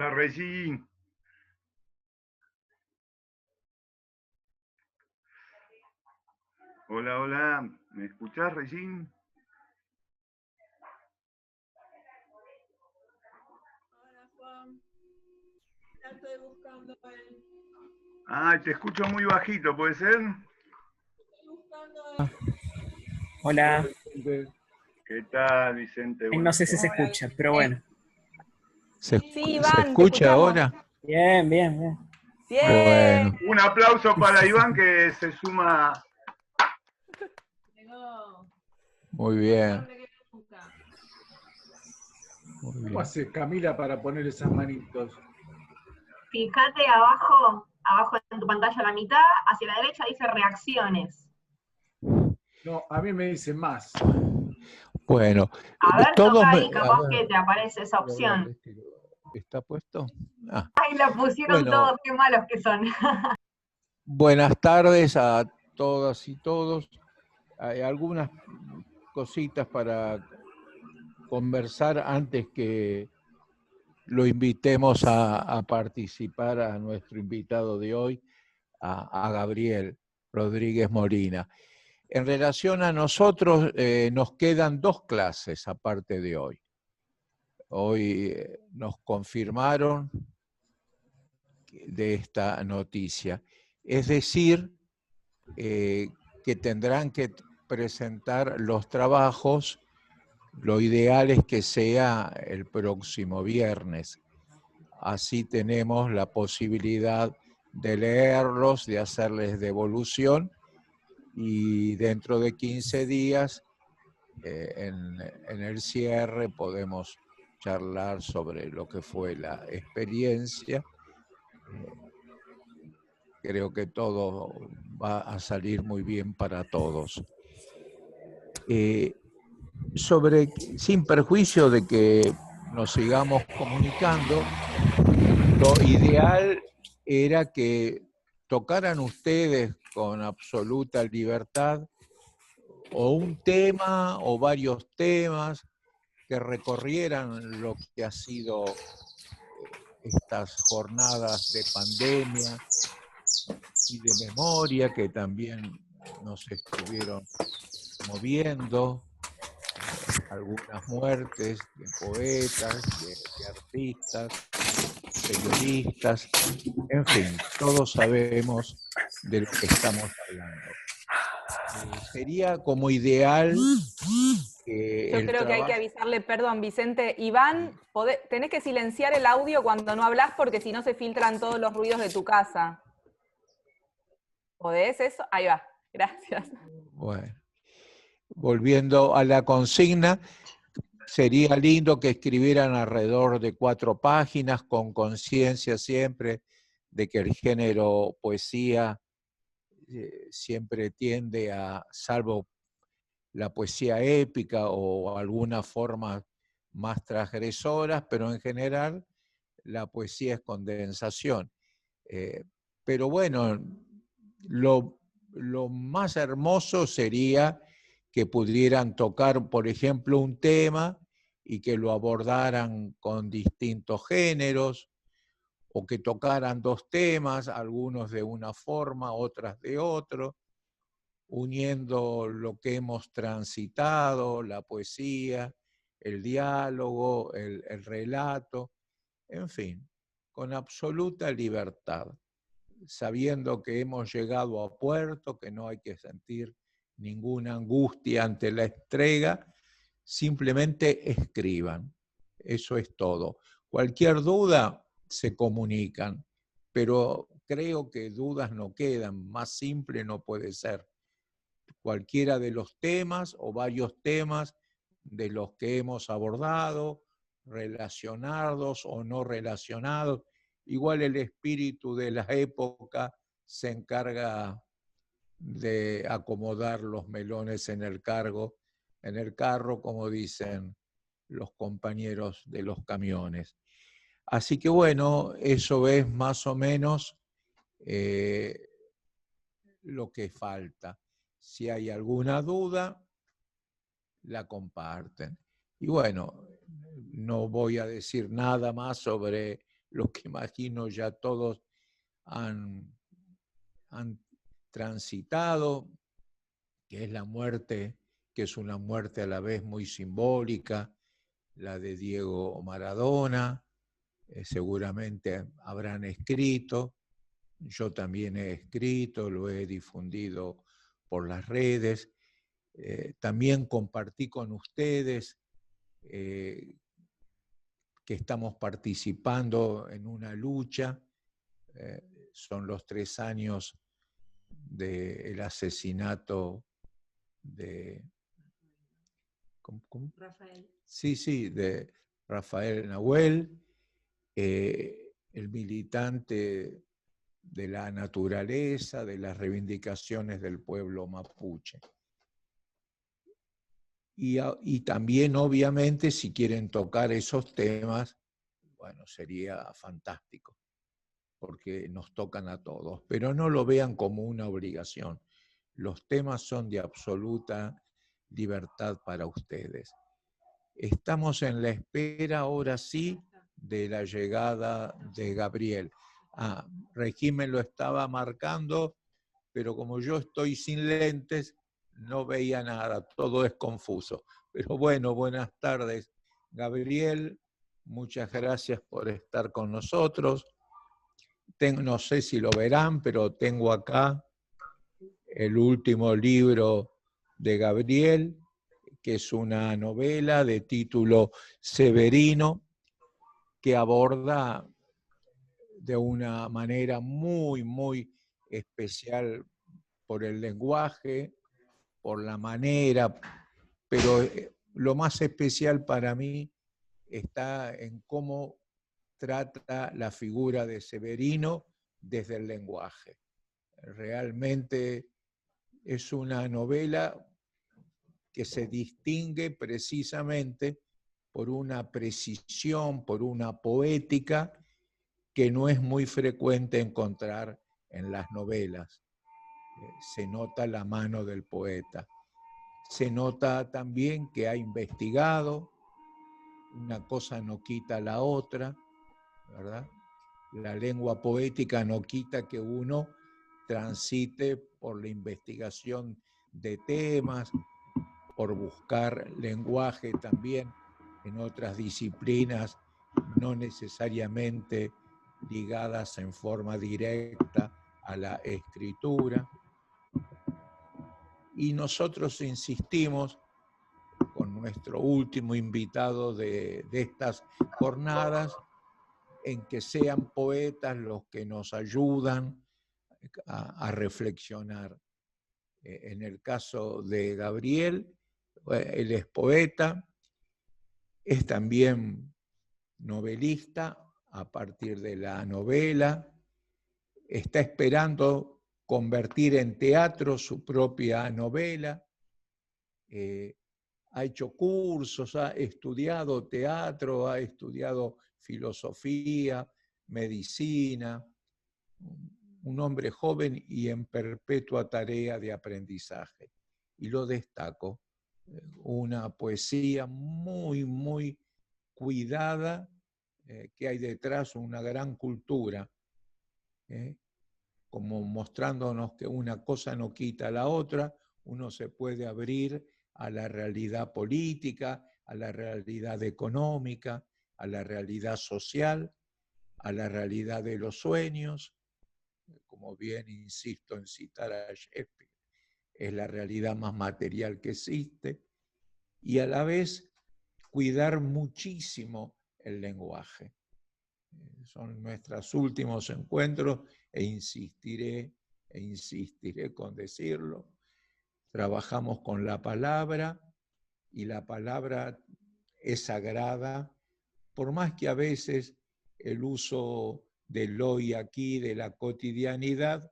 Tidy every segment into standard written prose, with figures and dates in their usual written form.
Hola, Regín. Hola, hola. ¿Me escuchás, Regín? Hola, Juan. Ya estoy buscando él. Ah, te escucho muy bajito, ¿puede ser? Estoy buscando él. Hola. ¿Qué tal, Vicente? No sé si se escucha, pero bueno. ¿Se Sí, Iván, te escucha escuchamos. ahora? Bien, bien, bien. Bien. Bueno, Un aplauso para Iván que se suma. Llegó. muy bien. Tarde que nunca. Muy ¿Cómo bien. hace Camila para poner esas manitos? Fíjate abajo en tu pantalla a la mitad, hacia la derecha dice reacciones. No, a mí me dice más. Bueno, A ver, todos toca me... ahí, capaz que te aparece esa quiero ver, opción. ¿está puesto? Ah, Ay, la pusieron bueno, todos, qué malos que son. buenas tardes a todas y todos. Hay algunas cositas para conversar antes que lo invitemos a participar a nuestro invitado de hoy, a Gabriel Rodríguez Molina. En relación a nosotros, nos quedan 2 clases aparte de hoy. Hoy nos confirmaron de esta noticia. Es decir, que tendrán que presentar los trabajos, lo ideal es que sea el próximo viernes. Así tenemos la posibilidad de leerlos, de hacerles devolución y dentro de 15 días, en el cierre, podemos charlar sobre lo que fue la experiencia. Creo que todo va a salir muy bien para todos. Sin perjuicio de que nos sigamos comunicando, lo ideal era que tocaran ustedes con absoluta libertad o un tema o varios temas que recorrieran lo que ha sido estas jornadas de pandemia y de memoria que también nos estuvieron moviendo, algunas muertes de poetas, de artistas, periodistas, en fin, todos sabemos de lo que estamos hablando. Sería como ideal que Yo el creo que hay que trabajo... avisarle, perdón, Vicente. Iván, tenés que silenciar el audio cuando no hablas porque si no se filtran todos los ruidos de tu casa. ¿Podés eso? Ahí va, gracias. Bueno, volviendo a la consigna, sería lindo que escribieran alrededor de 4 páginas, con conciencia siempre de que el género poesía siempre tiende a, salvo la poesía épica o algunas formas más transgresoras, pero en general la poesía es condensación. Pero bueno, lo más hermoso sería que pudieran tocar, por ejemplo, un tema y que lo abordaran con distintos géneros, o que tocaran 2 temas, algunos de una forma, otras de otro, uniendo lo que hemos transitado, la poesía, el diálogo, el relato, en fin, con absoluta libertad, sabiendo que hemos llegado a puerto, que no hay que sentir ninguna angustia ante la entrega, simplemente escriban. Eso es todo. Cualquier duda, se comunican, pero creo que dudas no quedan, más simple no puede ser. Cualquiera de los temas o varios temas de los que hemos abordado, relacionados o no relacionados, igual el espíritu de la época se encarga de acomodar los melones en el carro, como dicen los compañeros de los camiones. Así que bueno, eso es más o menos lo que falta. Si hay alguna duda, la comparten. Y bueno, no voy a decir nada más sobre lo que imagino ya todos han transitado, que es la muerte, que es una muerte a la vez muy simbólica, la de Diego Maradona. Seguramente habrán escrito, yo también he escrito, lo he difundido por las redes. También compartí con ustedes que estamos participando en una lucha. Son los 3 años del asesinato de... ¿Cómo? Rafael. Sí, de Rafael Nahuel, el militante de la naturaleza, de las reivindicaciones del pueblo mapuche. Y también, obviamente, si quieren tocar esos temas, bueno, sería fantástico, porque nos tocan a todos, pero no lo vean como una obligación. Los temas son de absoluta libertad para ustedes. Estamos en la espera, ahora sí, de la llegada de Gabriel. Regín me lo estaba marcando, pero como yo estoy sin lentes, no veía nada, todo es confuso. Pero bueno, buenas tardes, Gabriel, muchas gracias por estar con nosotros. No sé si lo verán, pero tengo acá el último libro de Gabriel, que es una novela de título Severino, que aborda de una manera muy, muy especial por el lenguaje, por la manera, pero lo más especial para mí está en cómo trata la figura de Severino desde el lenguaje. Realmente es una novela que se distingue precisamente por una precisión, por una poética que no es muy frecuente encontrar en las novelas. Se nota la mano del poeta. Se nota también que ha investigado, una cosa no quita la otra, ¿verdad? La lengua poética no quita que uno transite por la investigación de temas, por buscar lenguaje también en otras disciplinas, no necesariamente ligadas en forma directa a la escritura. Y nosotros insistimos con nuestro último invitado de estas jornadas en que sean poetas los que nos ayudan a reflexionar. En el caso de Gabriel, él es poeta, es también novelista a partir de la novela, está esperando convertir en teatro su propia novela, ha hecho cursos, ha estudiado teatro, ha estudiado filosofía, medicina, un hombre joven y en perpetua tarea de aprendizaje. Y lo destaco, una poesía muy, muy cuidada, que hay detrás una gran cultura, como mostrándonos que una cosa no quita la otra, uno se puede abrir a la realidad política, a la realidad económica, a la realidad social, a la realidad de los sueños, como bien insisto en citar a Shakespeare, es la realidad más material que existe, y a la vez cuidar muchísimo el lenguaje. Son nuestros últimos encuentros e insistiré con decirlo. Trabajamos con la palabra y la palabra es sagrada, por más que a veces el uso del hoy aquí, de la cotidianidad,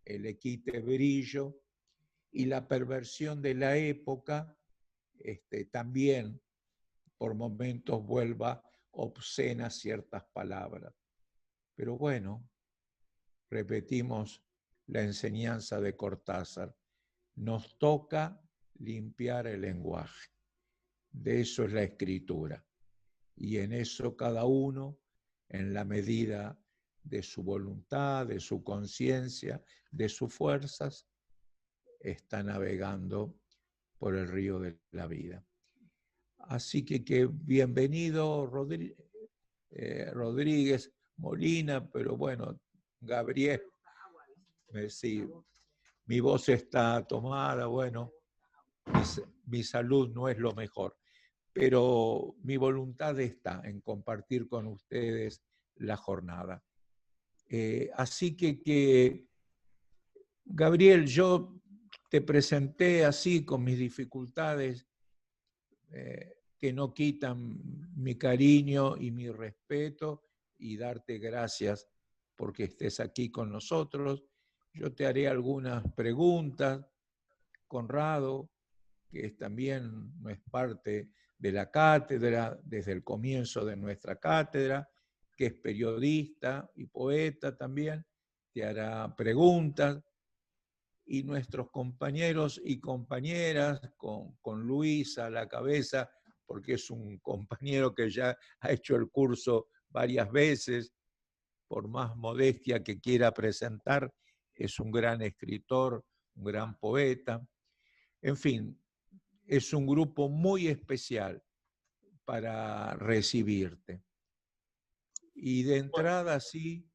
le quite brillo, y la perversión de la época también por momentos vuelva obscenas ciertas palabras. Pero bueno, repetimos la enseñanza de Cortázar, nos toca limpiar el lenguaje. De eso es la escritura. Y en eso cada uno en la medida de su voluntad, de su conciencia, de sus fuerzas, está navegando por el río de la vida. Así que bienvenido Rodríguez Molina, pero bueno, Gabriel, sí, mi voz está tomada, bueno, mi salud no es lo mejor, pero mi voluntad está en compartir con ustedes la jornada. Así que, Gabriel, yo te presenté así con mis dificultades que no quitan mi cariño y mi respeto, y darte gracias porque estés aquí con nosotros. Yo te haré algunas preguntas. Conrado, que también no es parte de la cátedra desde el comienzo de nuestra cátedra, que es periodista y poeta también, te hará preguntas. Y nuestros compañeros y compañeras, con Luis a la cabeza, porque es un compañero que ya ha hecho el curso varias veces, por más modestia que quiera presentar, es un gran escritor, un gran poeta. En fin, es un grupo muy especial para recibirte. Y de entrada, sí,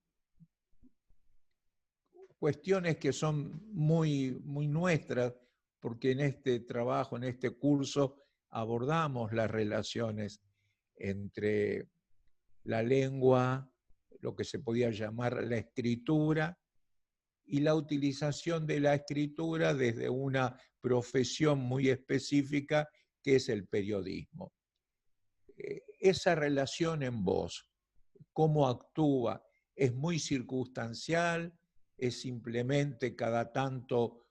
cuestiones que son muy nuestras, porque en este trabajo, en este curso, abordamos las relaciones entre la lengua, lo que se podía llamar la escritura, y la utilización de la escritura desde una profesión muy específica que es el periodismo. Esa relación en vos, cómo actúa, es muy circunstancial, es simplemente cada tanto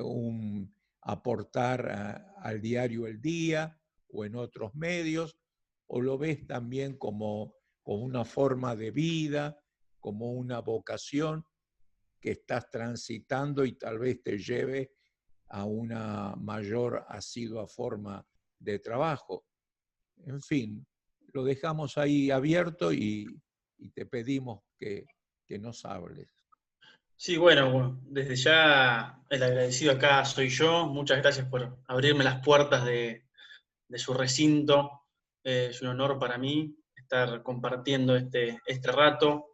un aportar al diario El Día o en otros medios, o lo ves también como una forma de vida, como una vocación que estás transitando y tal vez te lleve a una mayor asidua forma de trabajo. En fin, lo dejamos ahí abierto y te pedimos que nos hables. Sí, bueno, desde ya el agradecido acá soy yo. Muchas gracias por abrirme las puertas de su recinto. Es un honor para mí estar compartiendo este rato.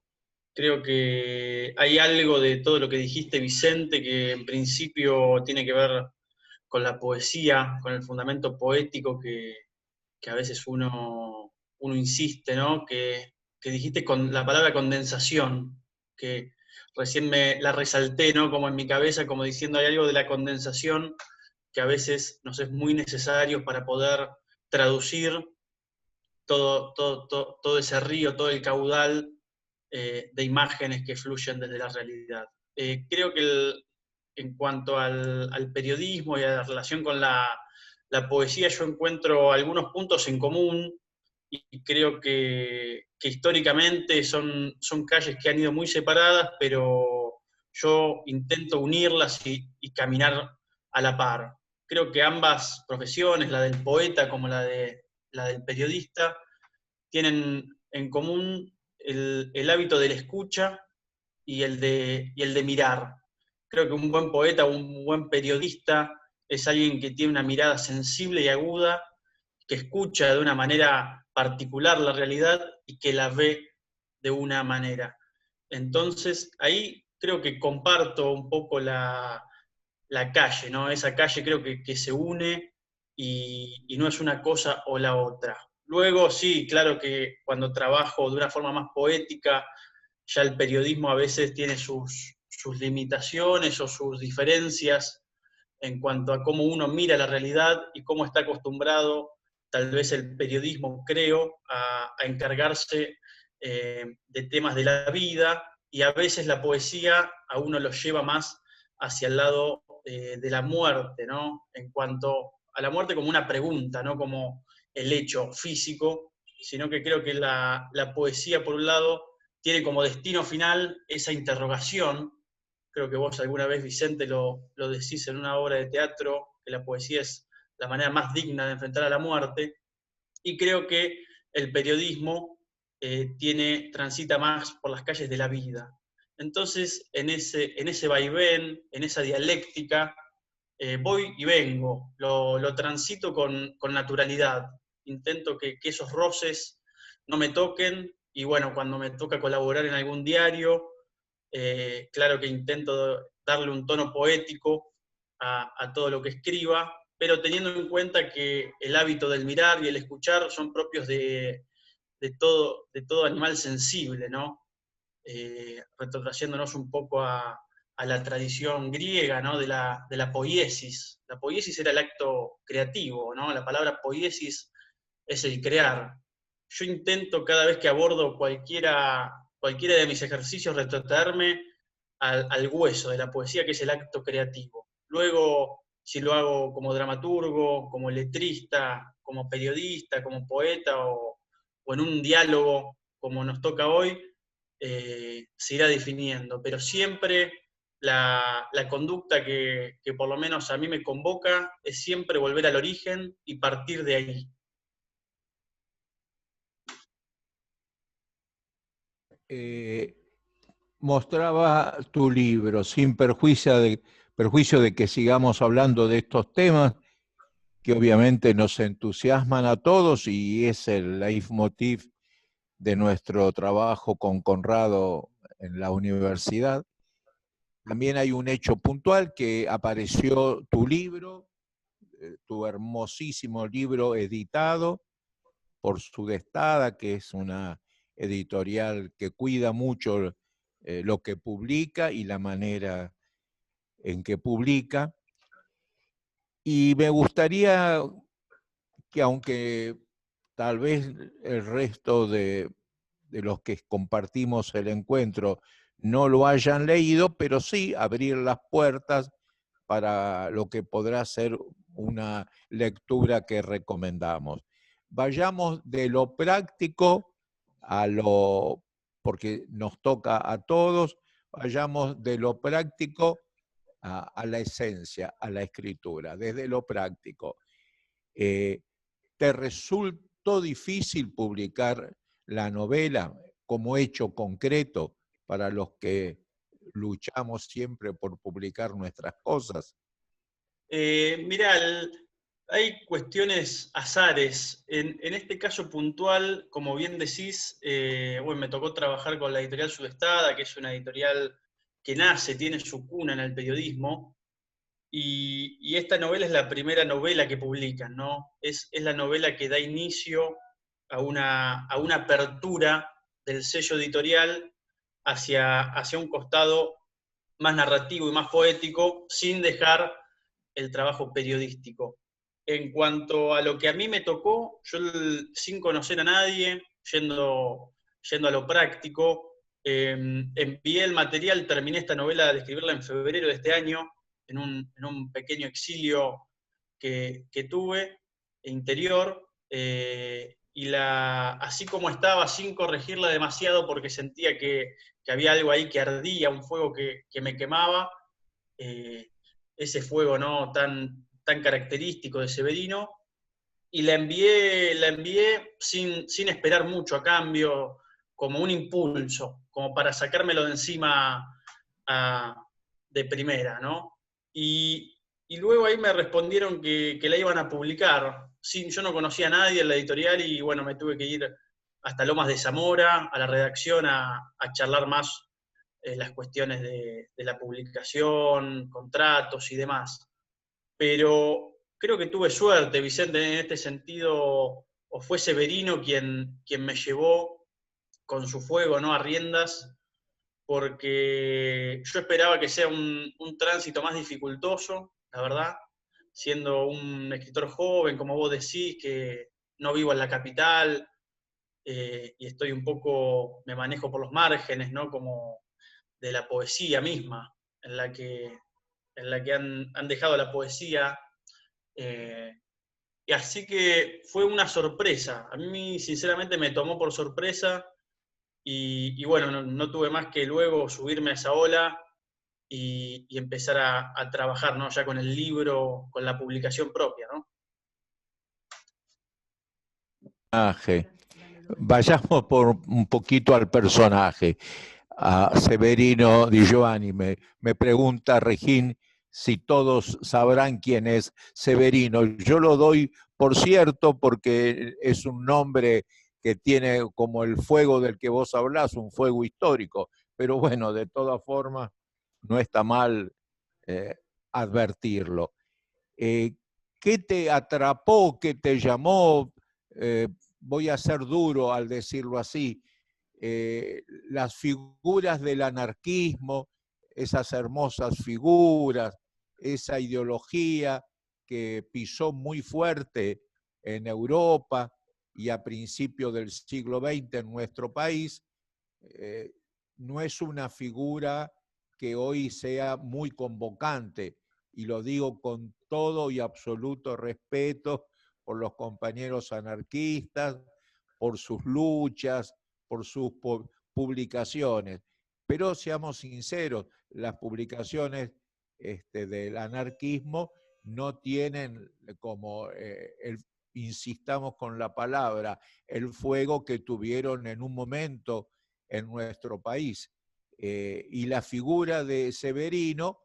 Creo que hay algo de todo lo que dijiste, Vicente, que en principio tiene que ver con la poesía, con el fundamento poético que a veces uno insiste, ¿no? Que dijiste con la palabra condensación, que recién la resalté, ¿no? Como en mi cabeza, como diciendo hay algo de la condensación que a veces nos es muy necesario para poder traducir todo ese río, todo el caudal de imágenes que fluyen desde la realidad. Creo que en cuanto al periodismo y a la relación con la poesía, yo encuentro algunos puntos en común y creo que históricamente son calles que han ido muy separadas, pero yo intento unirlas y caminar a la par. Creo que ambas profesiones, la del poeta como la del periodista, tienen en común el hábito de la escucha y el de mirar. Creo que un buen poeta, un buen periodista es alguien que tiene una mirada sensible y aguda, que escucha de una manera particular la realidad y que la ve de una manera. Entonces, ahí creo que comparto un poco la calle, ¿no? Esa calle creo que se une y no es una cosa o la otra. Luego, sí, claro que cuando trabajo de una forma más poética, ya el periodismo a veces tiene sus limitaciones o sus diferencias en cuanto a cómo uno mira la realidad y cómo está acostumbrado tal vez el periodismo, creo, a encargarse de temas de la vida, y a veces la poesía a uno lo lleva más hacia el lado de la muerte, ¿no? En cuanto a la muerte como una pregunta, no como el hecho físico, sino que creo que la poesía, por un lado, tiene como destino final esa interrogación. Creo que vos alguna vez, Vicente, lo decís en una obra de teatro, que la poesía es la manera más digna de enfrentar a la muerte, y creo que el periodismo transita más por las calles de la vida. Entonces, en ese vaivén, en esa dialéctica, voy y vengo, lo transito con naturalidad. Intento que esos roces no me toquen, y bueno, cuando me toca colaborar en algún diario, claro que intento darle un tono poético a todo lo que escriba, pero teniendo en cuenta que el hábito del mirar y el escuchar son propios de todo animal sensible, ¿no? Retrotrayéndonos un poco a la tradición griega, ¿no? de la poiesis. La poiesis era el acto creativo, ¿no? La palabra poiesis es el crear. Yo intento cada vez que abordo cualquiera de mis ejercicios retrotraerme al hueso de la poesía, que es el acto creativo. Luego, si lo hago como dramaturgo, como letrista, como periodista, como poeta o en un diálogo como nos toca hoy, se irá definiendo, pero siempre la conducta que por lo menos a mí me convoca es siempre volver al origen y partir de ahí. Mostraba tu libro, sin perjuicio de que sigamos hablando de estos temas, que obviamente nos entusiasman a todos y es el leitmotiv de nuestro trabajo con Conrado en la universidad. También hay un hecho puntual, que apareció tu libro, tu hermosísimo libro editado por Sudestada, que es una editorial que cuida mucho lo que publica y la manera en que publica. Y me gustaría que, aunque tal vez el resto de los que compartimos el encuentro no lo hayan leído, pero sí abrir las puertas para lo que podrá ser una lectura que recomendamos. Vayamos de lo práctico a lo, porque nos toca a todos, vayamos de lo práctico a la esencia, a la escritura, desde lo práctico. ¿Te resultó difícil publicar la novela como hecho concreto para los que luchamos siempre por publicar nuestras cosas? Mirá, hay cuestiones azares. En este caso puntual, como bien decís, bueno, me tocó trabajar con la editorial Sudestada, que es una editorial que nace, tiene su cuna en el periodismo, y esta novela es la primera novela que publican, ¿no? Es la novela que da inicio a una apertura del sello editorial hacia un costado más narrativo y más poético, sin dejar el trabajo periodístico. En cuanto a lo que a mí me tocó, yo sin conocer a nadie, yendo a lo práctico, envié el material, terminé esta novela de escribirla en febrero de este año, en un pequeño exilio que tuve, interior, y así como estaba, sin corregirla demasiado, porque sentía que había algo ahí que ardía, un fuego que me quemaba, ese fuego, ¿no?, tan característico de Severino, y la envié sin esperar mucho a cambio, como un impulso, como para sacármelo de encima de primera, ¿no? Y luego ahí me respondieron que la iban a publicar. Sí, yo no conocía a nadie en la editorial y bueno, me tuve que ir hasta Lomas de Zamora, a la redacción, a charlar más las cuestiones de la publicación, contratos y demás. Pero creo que tuve suerte, Vicente, en este sentido, o fue Severino quien me llevó con su fuego, ¿no?, a riendas, porque yo esperaba que sea un tránsito más dificultoso, la verdad, siendo un escritor joven, como vos decís, que no vivo en la capital, y estoy un poco, me manejo por los márgenes, ¿no?, como de la poesía misma, en la que han dejado la poesía. Y así que fue una sorpresa. A mí, sinceramente, me tomó por sorpresa. Y bueno, no tuve más que luego subirme a esa ola y empezar a trabajar, ¿no?, ya con el libro, con la publicación propia, ¿no? Vayamos por un poquito al personaje, a Severino Di Giovanni. Me pregunta Regín si todos sabrán quién es Severino. Yo lo doy por cierto porque es un nombre que tiene como el fuego del que vos hablás, un fuego histórico. Pero bueno, de todas formas, no está mal advertirlo. ¿Qué te atrapó, qué te llamó? Voy a ser duro al decirlo así, las figuras del anarquismo, esas hermosas figuras, esa ideología que pisó muy fuerte en Europa y a principios del siglo XX en nuestro país, no es una figura que hoy sea muy convocante, y lo digo con todo y absoluto respeto por los compañeros anarquistas, por sus luchas, por sus publicaciones. Pero seamos sinceros, las publicaciones del anarquismo no tienen como, insistamos con la palabra, el fuego que tuvieron en un momento en nuestro país. Y la figura de Severino,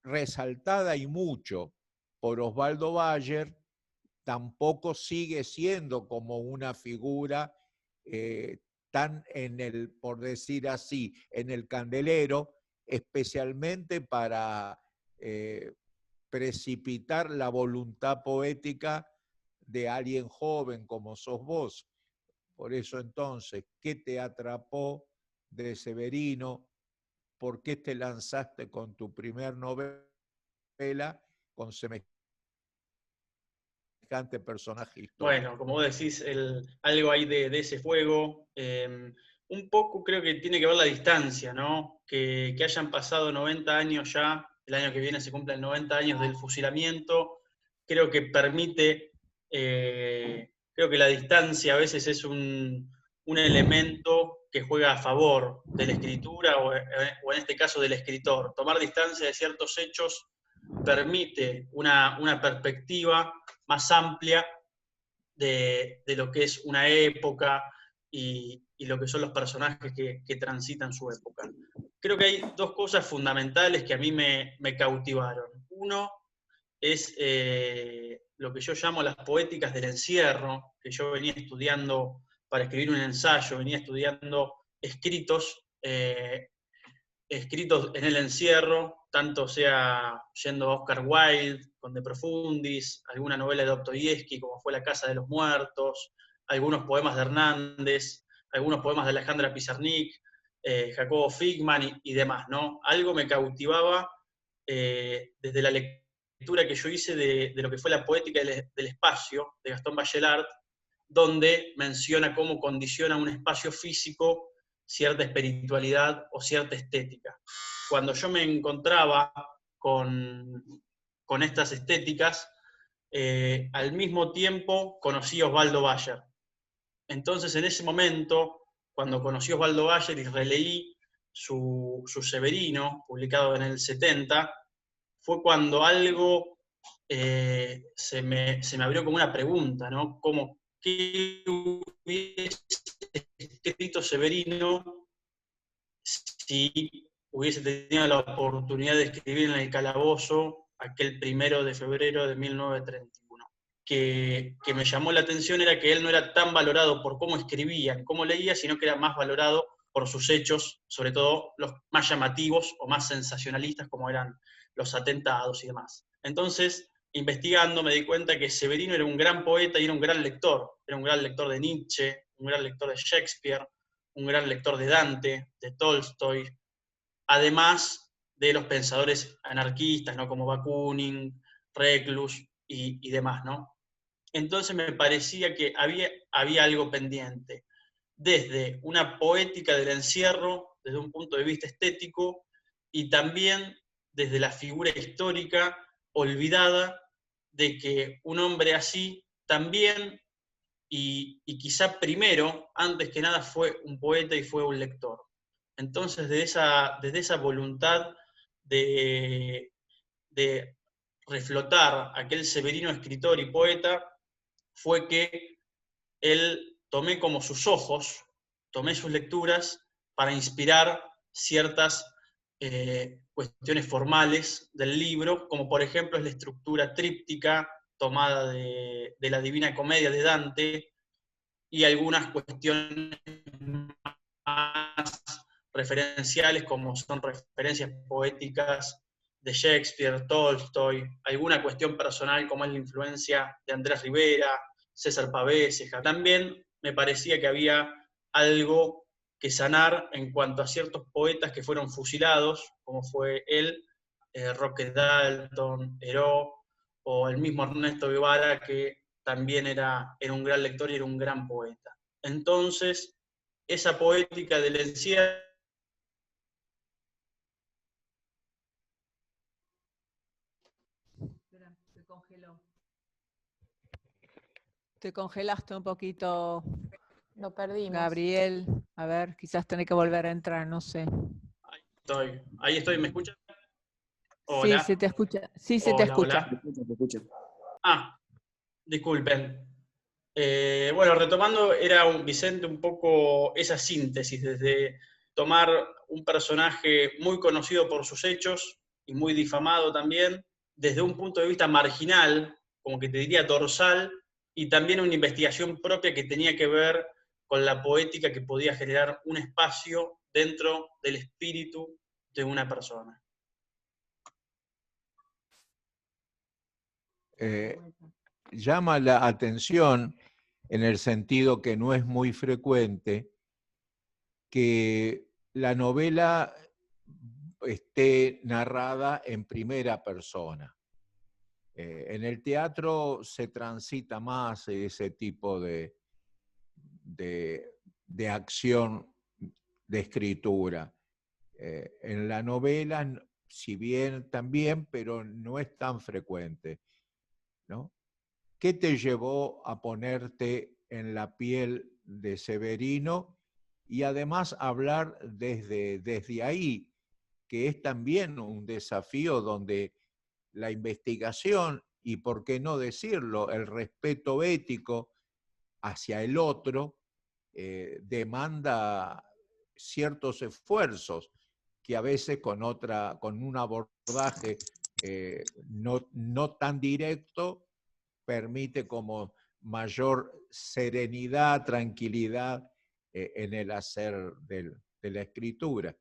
resaltada y mucho por Osvaldo Bayer, tampoco sigue siendo como una figura tan en el, por decir así, en el candelero, especialmente para precipitar la voluntad poética de alguien joven como sos vos. Por eso entonces, ¿qué te atrapó de Severino? ¿Por qué te lanzaste con tu primer novela con semejante personaje histórico? Bueno, como vos decís, algo ahí de ese fuego. Un poco creo que tiene que ver la distancia, ¿no? Que hayan pasado 90 años ya, el año que viene se cumplen 90 años del fusilamiento, creo que permite, creo que la distancia a veces es un elemento que juega a favor de la escritura o en este caso del escritor. Tomar distancia de ciertos hechos permite una perspectiva más amplia de lo que es una época y lo que son los personajes que transitan su época. Creo que hay dos cosas fundamentales que a mí me cautivaron. Uno es lo que yo llamo las poéticas del encierro, que yo venía estudiando para escribir un ensayo, venía estudiando escritos en el encierro, tanto sea yendo a Oscar Wilde, con De Profundis, alguna novela de Dostoyevsky, como fue La Casa de los Muertos, algunos poemas de Hernández, algunos poemas de Alejandra Pizarnik, Jacobo Figman y demás, ¿no? Algo me cautivaba desde la lectura que yo hice de lo que fue la poética del espacio, de Gastón Bachelard, donde menciona cómo condiciona un espacio físico cierta espiritualidad o cierta estética. Cuando yo me encontraba con estas estéticas, al mismo tiempo conocí a Osvaldo Bayer. Entonces, en ese momento, cuando conocí a Osvaldo Bayer y releí su Severino, publicado en el 70, fue cuando algo se me abrió como una pregunta, ¿no? Como, ¿qué hubiese escrito Severino si hubiese tenido la oportunidad de escribir en el calabozo aquel 1 de febrero de 1931? Que me llamó la atención era que él no era tan valorado por cómo escribía, cómo leía, sino que era más valorado por sus hechos, sobre todo los más llamativos o más sensacionalistas, como eran los atentados y demás. Entonces, investigando me di cuenta que Severino era un gran poeta y era un gran lector de Nietzsche, un gran lector de Shakespeare, un gran lector de Dante, de Tolstoy, además de los pensadores anarquistas, ¿no? Como Bakunin, Reclus y demás, ¿no? Entonces me parecía que había algo pendiente, desde una poética del encierro, desde un punto de vista estético, y también desde la figura histórica olvidada de que un hombre así también, y quizá primero, antes que nada, fue un poeta y fue un lector. Entonces, desde esa voluntad de reflotar aquel Severino escritor y poeta, fue que él tomé como sus ojos, tomé sus lecturas para inspirar ciertas cuestiones formales del libro, como por ejemplo es la estructura tríptica tomada de la Divina Comedia de Dante, y algunas cuestiones más referenciales, como son referencias poéticas de Shakespeare, Tolstoy, alguna cuestión personal como es la influencia de Andrés Rivera, César Pavese. También me parecía que había algo que sanar en cuanto a ciertos poetas que fueron fusilados, como fue él, Roque Dalton, Heró, o el mismo Ernesto Guevara, que también era un gran lector y era un gran poeta. Entonces, esa poética del encierro se congeló. Te congelaste un poquito, Lo perdimos. Gabriel. A ver, quizás tenés que volver a entrar, no sé. Ahí estoy, ¿me escuchan? Hola. Sí, se te escucha. Sí, se te escucha. Ah, disculpen. Bueno, retomando, Vicente, un poco esa síntesis, desde tomar un personaje muy conocido por sus hechos y muy difamado también, desde un punto de vista marginal, como que te diría dorsal, y también una investigación propia que tenía que ver con la poética que podía generar un espacio dentro del espíritu de una persona. Llama la atención en el sentido que no es muy frecuente que la novela esté narrada en primera persona. En el teatro se transita más ese tipo de acción de escritura. En la novela, si bien también, pero no es tan frecuente, ¿no? ¿Qué te llevó a ponerte en la piel de Severino y además hablar desde ahí, que es también un desafío donde la investigación y, por qué no decirlo, el respeto ético hacia el otro demanda ciertos esfuerzos que a veces con un abordaje no tan directo permite como mayor serenidad, tranquilidad en el hacer de la escritura.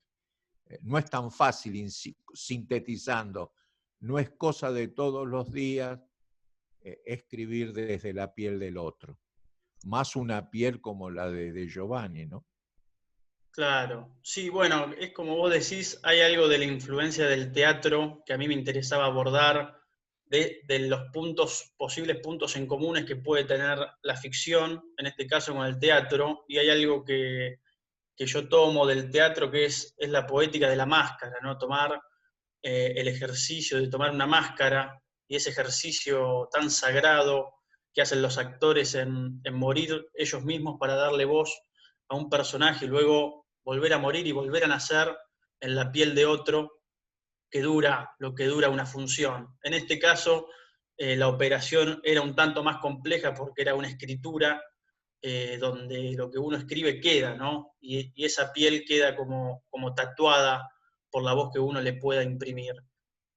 No es tan fácil, sintetizando, no es cosa de todos los días escribir desde la piel del otro, más una piel como la de Giovanni, ¿no? Claro, sí, bueno, es como vos decís, hay algo de la influencia del teatro que a mí me interesaba abordar, de los posibles puntos en comunes que puede tener la ficción, en este caso con el teatro, y hay algo que yo tomo del teatro que es la poética de la máscara, ¿no? Tomar el ejercicio de tomar una máscara y ese ejercicio tan sagrado que hacen los actores en morir ellos mismos para darle voz a un personaje y luego volver a morir y volver a nacer en la piel de otro, que dura lo que dura una función. En este caso, la operación era un tanto más compleja porque era una escritura donde lo que uno escribe queda, ¿no? Y esa piel queda como tatuada por la voz que uno le pueda imprimir.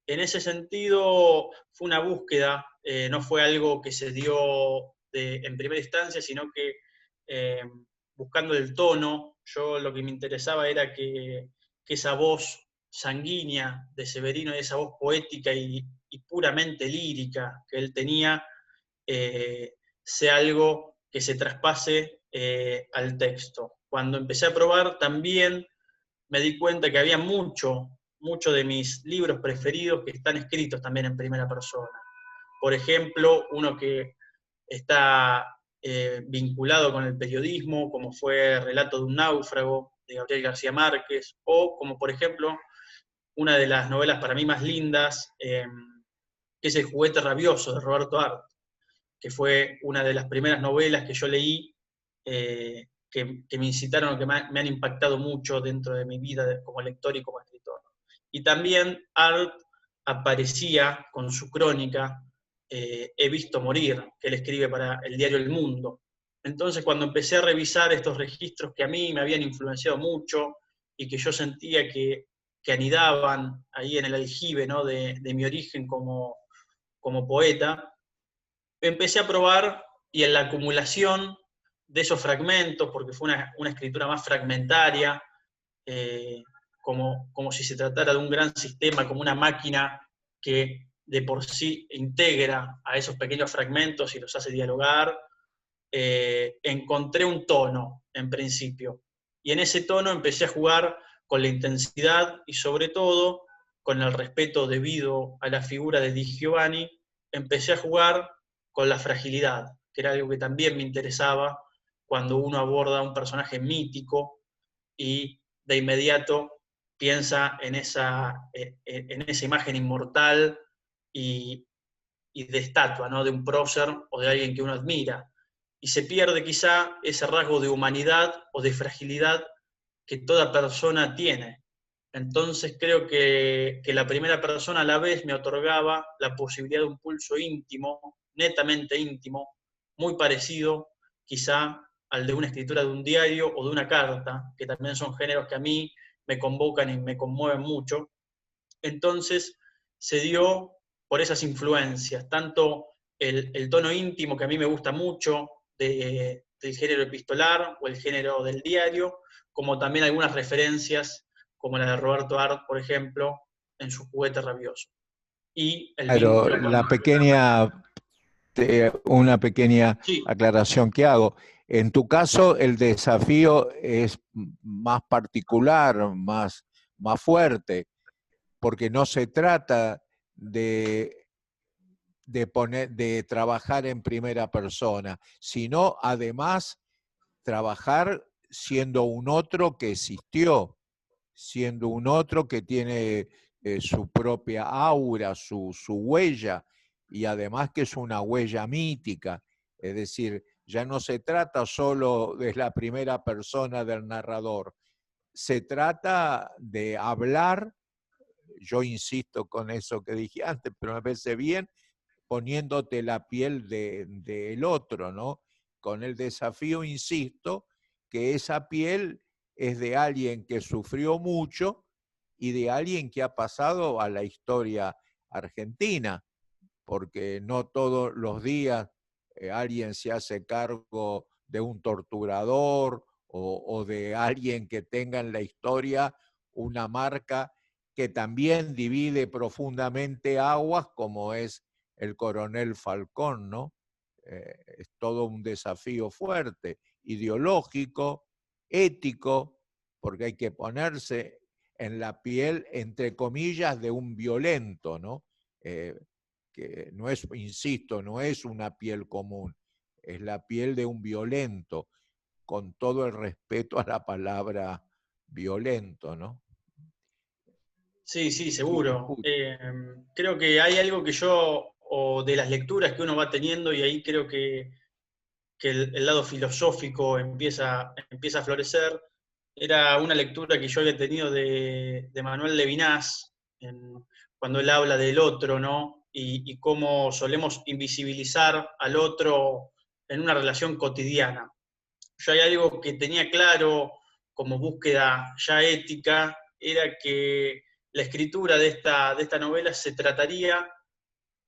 En ese sentido, fue una búsqueda, no fue algo que se dio en primera instancia, sino que buscando el tono, yo lo que me interesaba era que esa voz sanguínea de Severino, esa voz poética y puramente lírica que él tenía, sea algo que se traspase al texto. Cuando empecé a probar también me di cuenta que había mucho de mis libros preferidos que están escritos también en primera persona. Por ejemplo, uno que está vinculado con el periodismo, como fue Relato de un náufrago, de Gabriel García Márquez, o como por ejemplo, una de las novelas para mí más lindas, que es El juguete rabioso, de Roberto Art, que fue una de las primeras novelas que yo leí, que me incitaron o que me han impactado mucho dentro de mi vida como lector y como escritor. Y también Art aparecía con su crónica, He visto morir, que él escribe para el diario El Mundo. Entonces, cuando empecé a revisar estos registros que a mí me habían influenciado mucho y que yo sentía que anidaban ahí en el aljibe, ¿no?, de mi origen como poeta, empecé a probar, y en la acumulación de esos fragmentos, porque fue una escritura más fragmentaria, como si se tratara de un gran sistema, como una máquina que de por sí integra a esos pequeños fragmentos y los hace dialogar, encontré un tono en principio. Y en ese tono empecé a jugar con la intensidad y sobre todo con el respeto debido a la figura de Di Giovanni, empecé a jugar con la fragilidad, que era algo que también me interesaba cuando uno aborda a un personaje mítico y de inmediato piensa en esa imagen inmortal y de estatua, ¿no?, de un prócer o de alguien que uno admira. Y se pierde quizá ese rasgo de humanidad o de fragilidad que toda persona tiene. Entonces creo que la primera persona a la vez me otorgaba la posibilidad de un pulso íntimo, netamente íntimo, muy parecido quizá al de una escritura de un diario o de una carta, que también son géneros que a mí me convocan y me conmueven mucho. Entonces se dio por esas influencias, tanto el tono íntimo, que a mí me gusta mucho, del género epistolar o el género del diario, como también algunas referencias, como la de Roberto Art, por ejemplo, en su Juguete Rabioso. Y el Claro, vínculo con... una pequeña Sí, aclaración que hago. En tu caso, el desafío es más particular, más fuerte, porque no se trata de trabajar en primera persona, sino además trabajar siendo un otro que existió, siendo un otro que tiene su propia aura, su huella, y además que es una huella mítica. Es decir, ya no se trata solo de la primera persona del narrador, se trata de hablar, yo insisto con eso que dije antes, pero me parece bien, poniéndote la piel del otro, ¿no? Con el desafío, insisto, que esa piel es de alguien que sufrió mucho y de alguien que ha pasado a la historia argentina, porque no todos los días alguien se hace cargo de un torturador o de alguien que tenga en la historia una marca que también divide profundamente aguas, como es el coronel Falcón, ¿no? Es todo un desafío fuerte, ideológico, ético, porque hay que ponerse en la piel, entre comillas, de un violento, ¿no? Que no es, insisto, no es una piel común, es la piel de un violento, con todo el respeto a la palabra violento, ¿no? sí, sí, seguro. Creo que hay algo que yo, o de las lecturas que uno va teniendo, y ahí creo que el lado filosófico empieza a florecer. Era una lectura que yo había tenido de Manuel Levinas, cuando él habla del otro, ¿no? Y cómo solemos invisibilizar al otro en una relación cotidiana. Yo hay algo que tenía claro como búsqueda ya ética, era que la escritura de esta novela se trataría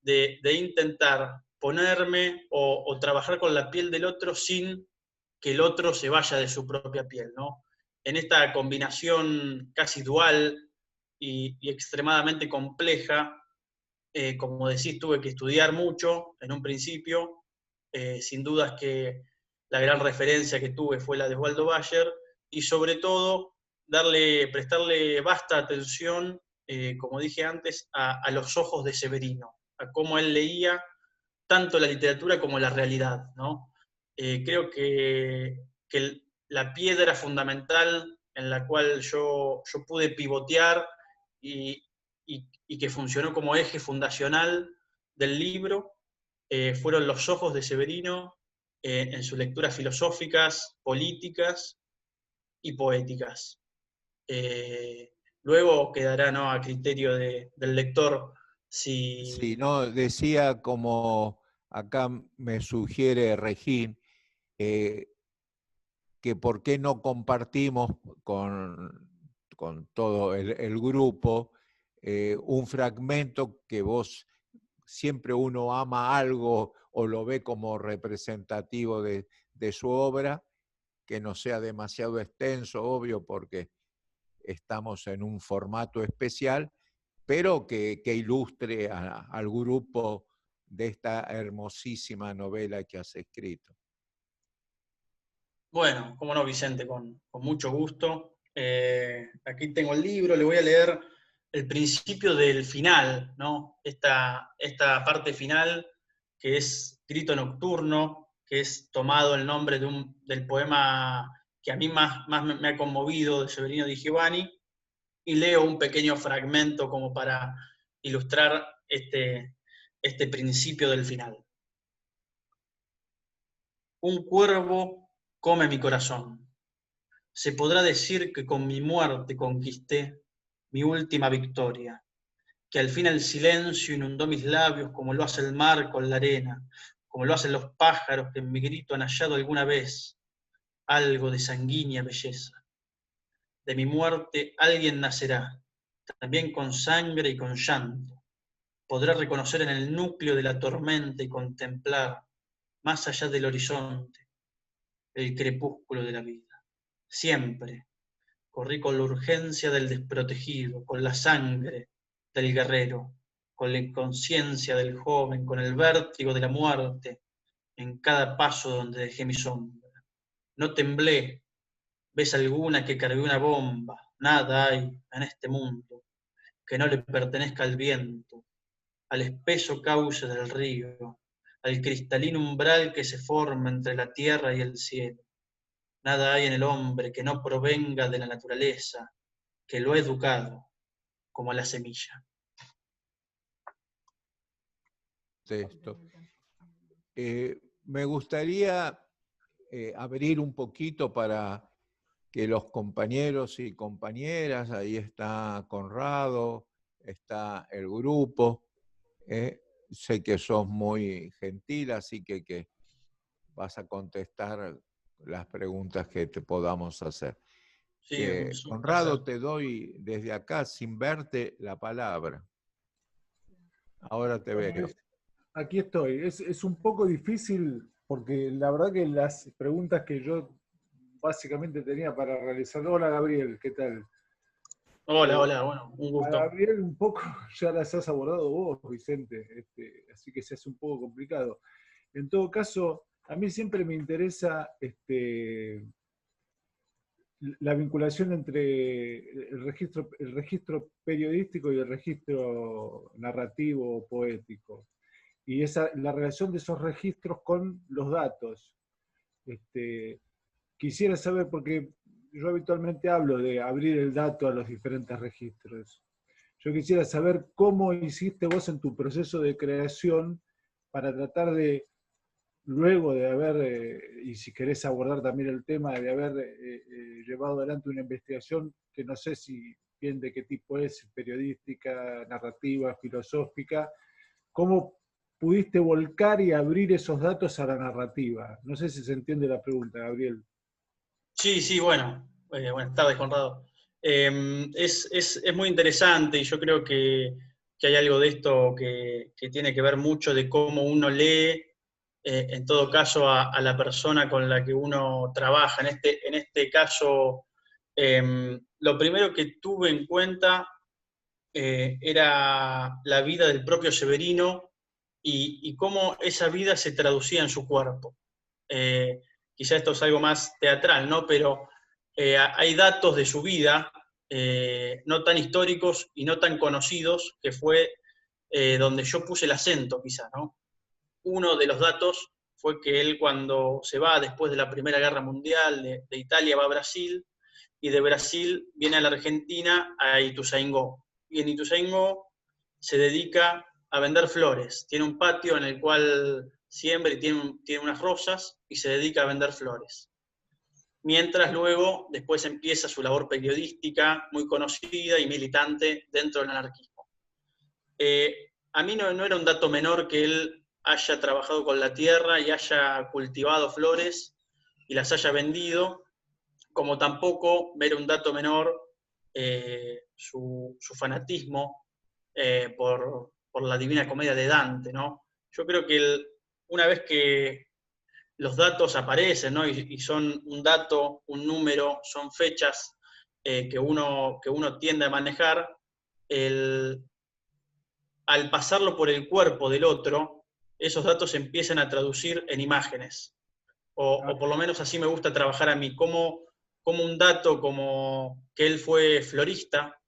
de intentar ponerme o trabajar con la piel del otro sin que el otro se vaya de su propia piel, ¿no? En esta combinación casi dual y extremadamente compleja, como decís, tuve que estudiar mucho en un principio, sin dudas que la gran referencia que tuve fue la de Osvaldo Bayer, y sobre todo prestarle vasta atención, como dije antes, a los ojos de Severino, a cómo él leía tanto la literatura como la realidad, ¿no? Creo que la piedra fundamental en la cual yo pude pivotear y que funcionó como eje fundacional del libro fueron los ojos de Severino en sus lecturas filosóficas, políticas y poéticas. Luego quedará, ¿no?, a criterio del lector si... Sí, no, decía como acá me sugiere Regín, que por qué no compartimos con todo el grupo un fragmento que vos, siempre uno ama algo o lo ve como representativo de su obra, que no sea demasiado extenso, obvio, porque estamos en un formato especial, pero que ilustre al grupo de esta hermosísima novela que has escrito. Bueno, cómo no, Vicente, con mucho gusto. Aquí tengo el libro, le voy a leer el principio del final, ¿no? Esta parte final, que es Grito Nocturno, que es tomado el nombre del poema que a mí más me ha conmovido, de Severino Di Giovanni, y leo un pequeño fragmento como para ilustrar este principio del final. Un cuervo come mi corazón. Se podrá decir que con mi muerte conquisté mi última victoria, que al fin el silencio inundó mis labios como lo hace el mar con la arena, como lo hacen los pájaros que en mi grito han hallado alguna vez algo de sanguínea belleza. De mi muerte alguien nacerá, también con sangre y con llanto. Podrá reconocer en el núcleo de la tormenta y contemplar, más allá del horizonte, el crepúsculo de la vida. Siempre corrí con la urgencia del desprotegido, con la sangre del guerrero, con la inconsciencia del joven, con el vértigo de la muerte, en cada paso donde dejé mi sombra. No temblé, vez alguna que cargué una bomba, nada hay en este mundo que no le pertenezca al viento, al espeso cauce del río, al cristalino umbral que se forma entre la tierra y el cielo. Nada hay en el hombre que no provenga de la naturaleza, que lo ha educado como la semilla. Esto. Me gustaría abrir un poquito para que los compañeros y compañeras, ahí está Conrado, está el grupo, sé que sos muy gentil, así que vas a contestar las preguntas que te podamos hacer. Sí, es un Conrado, placer. te doy desde acá, sin verte, la palabra. Ahora te veo. Aquí estoy. Es un poco difícil porque la verdad que las preguntas que yo básicamente tenía para realizar. Hola Gabriel, ¿qué tal? Hola, bueno, un A gusto. Gabriel un poco ya las has abordado vos, Vicente, así que se hace un poco complicado. En todo caso, a mí siempre me interesa la vinculación entre el registro periodístico y el registro narrativo o poético. Y la relación de esos registros con los datos. Quisiera saber, porque yo habitualmente hablo de abrir el dato a los diferentes registros. Yo quisiera saber cómo hiciste vos en tu proceso de creación para tratar de, luego de haber, y si querés abordar también el tema de haber llevado adelante una investigación que no sé si bien de qué tipo es, periodística, narrativa, filosófica, ¿cómo pudiste volcar y abrir esos datos a la narrativa? No sé si se entiende la pregunta, Gabriel. Sí, bueno, buenas tardes, Conrado. Es muy interesante y yo creo que hay algo de esto que tiene que ver mucho de cómo uno lee, en todo caso, a la persona con la que uno trabaja. En este caso, lo primero que tuve en cuenta era la vida del propio Severino y cómo esa vida se traducía en su cuerpo. Quizá esto es algo más teatral, ¿no? Pero hay datos de su vida, no tan históricos y no tan conocidos, que fue donde yo puse el acento, quizá, ¿no? Uno de los datos fue que él, cuando se va después de la Primera Guerra Mundial, de Italia va a Brasil, y de Brasil viene a la Argentina, a Ituzaingó. Y en Ituzaingó se dedica a vender flores. Tiene un patio en el cual siembra y tiene unas rosas y se dedica a vender flores. Mientras luego, después empieza su labor periodística, muy conocida y militante dentro del anarquismo. A mí no era un dato menor que él haya trabajado con la tierra y haya cultivado flores y las haya vendido, como tampoco ver un dato menor su fanatismo por la Divina Comedia de Dante, ¿no? Yo creo que una vez que los datos aparecen, ¿no? y son un dato, un número, son fechas que uno tiende a manejar, al pasarlo por el cuerpo del otro, esos datos se empiezan a traducir en imágenes. O por lo menos así me gusta trabajar a mí, como un dato como que él fue florista,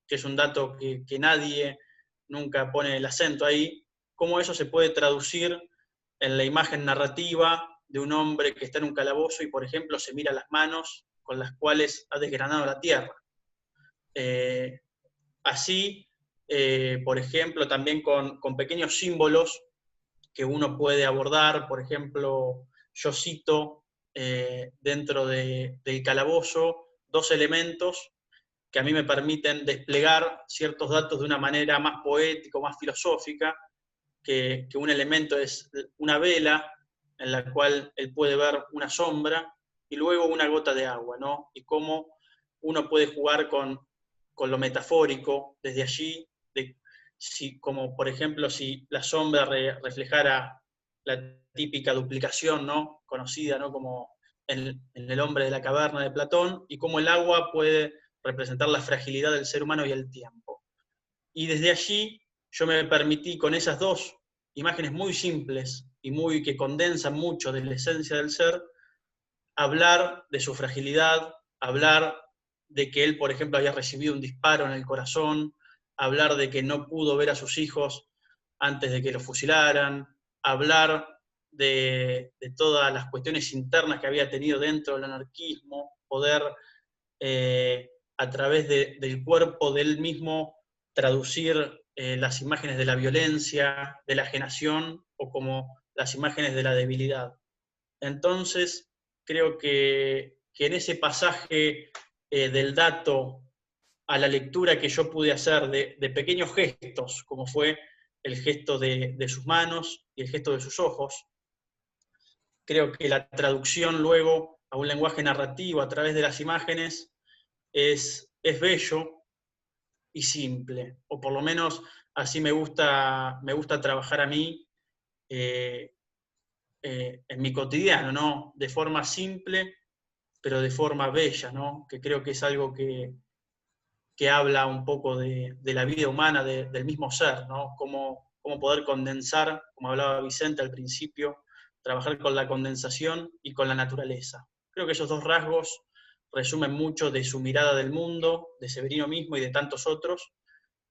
que es un dato que nadie nunca pone el acento ahí, cómo eso se puede traducir en la imagen narrativa de un hombre que está en un calabozo y, por ejemplo, se mira las manos con las cuales ha desgranado la tierra. Así, por ejemplo, también con pequeños símbolos que uno puede abordar, por ejemplo, yo cito dentro del calabozo 2 elementos que a mí me permiten desplegar ciertos datos de una manera más poética, más filosófica, que un elemento es una vela en la cual él puede ver una sombra y luego una gota de agua, ¿no? Y cómo uno puede jugar con lo metafórico desde allí, como por ejemplo si la sombra reflejara la típica duplicación, ¿no? Conocida, ¿no? Como en el hombre de la caverna de Platón, y cómo el agua puede representar la fragilidad del ser humano y el tiempo. Y desde allí yo me permití, con esas 2 imágenes muy simples y que condensan mucho de la esencia del ser, hablar de su fragilidad, hablar de que él, por ejemplo, había recibido un disparo en el corazón, hablar de que no pudo ver a sus hijos antes de que los fusilaran, hablar de todas las cuestiones internas que había tenido dentro del anarquismo, poder a través del cuerpo de él mismo traducir las imágenes de la violencia, de la enajenación, o como las imágenes de la debilidad. Entonces, creo que en ese pasaje del dato a la lectura que yo pude hacer de pequeños gestos, como fue el gesto de sus manos y el gesto de sus ojos, creo que la traducción luego a un lenguaje narrativo a través de las imágenes es bello y simple, o por lo menos así me gusta trabajar a mí en mi cotidiano, ¿no? De forma simple, pero de forma bella, ¿no? Que creo que es algo que habla un poco de la vida humana, del mismo ser, ¿no? Cómo poder condensar, como hablaba Vicente al principio, trabajar con la condensación y con la naturaleza. Creo que esos 2 rasgos resumen mucho de su mirada del mundo, de Severino mismo y de tantos otros,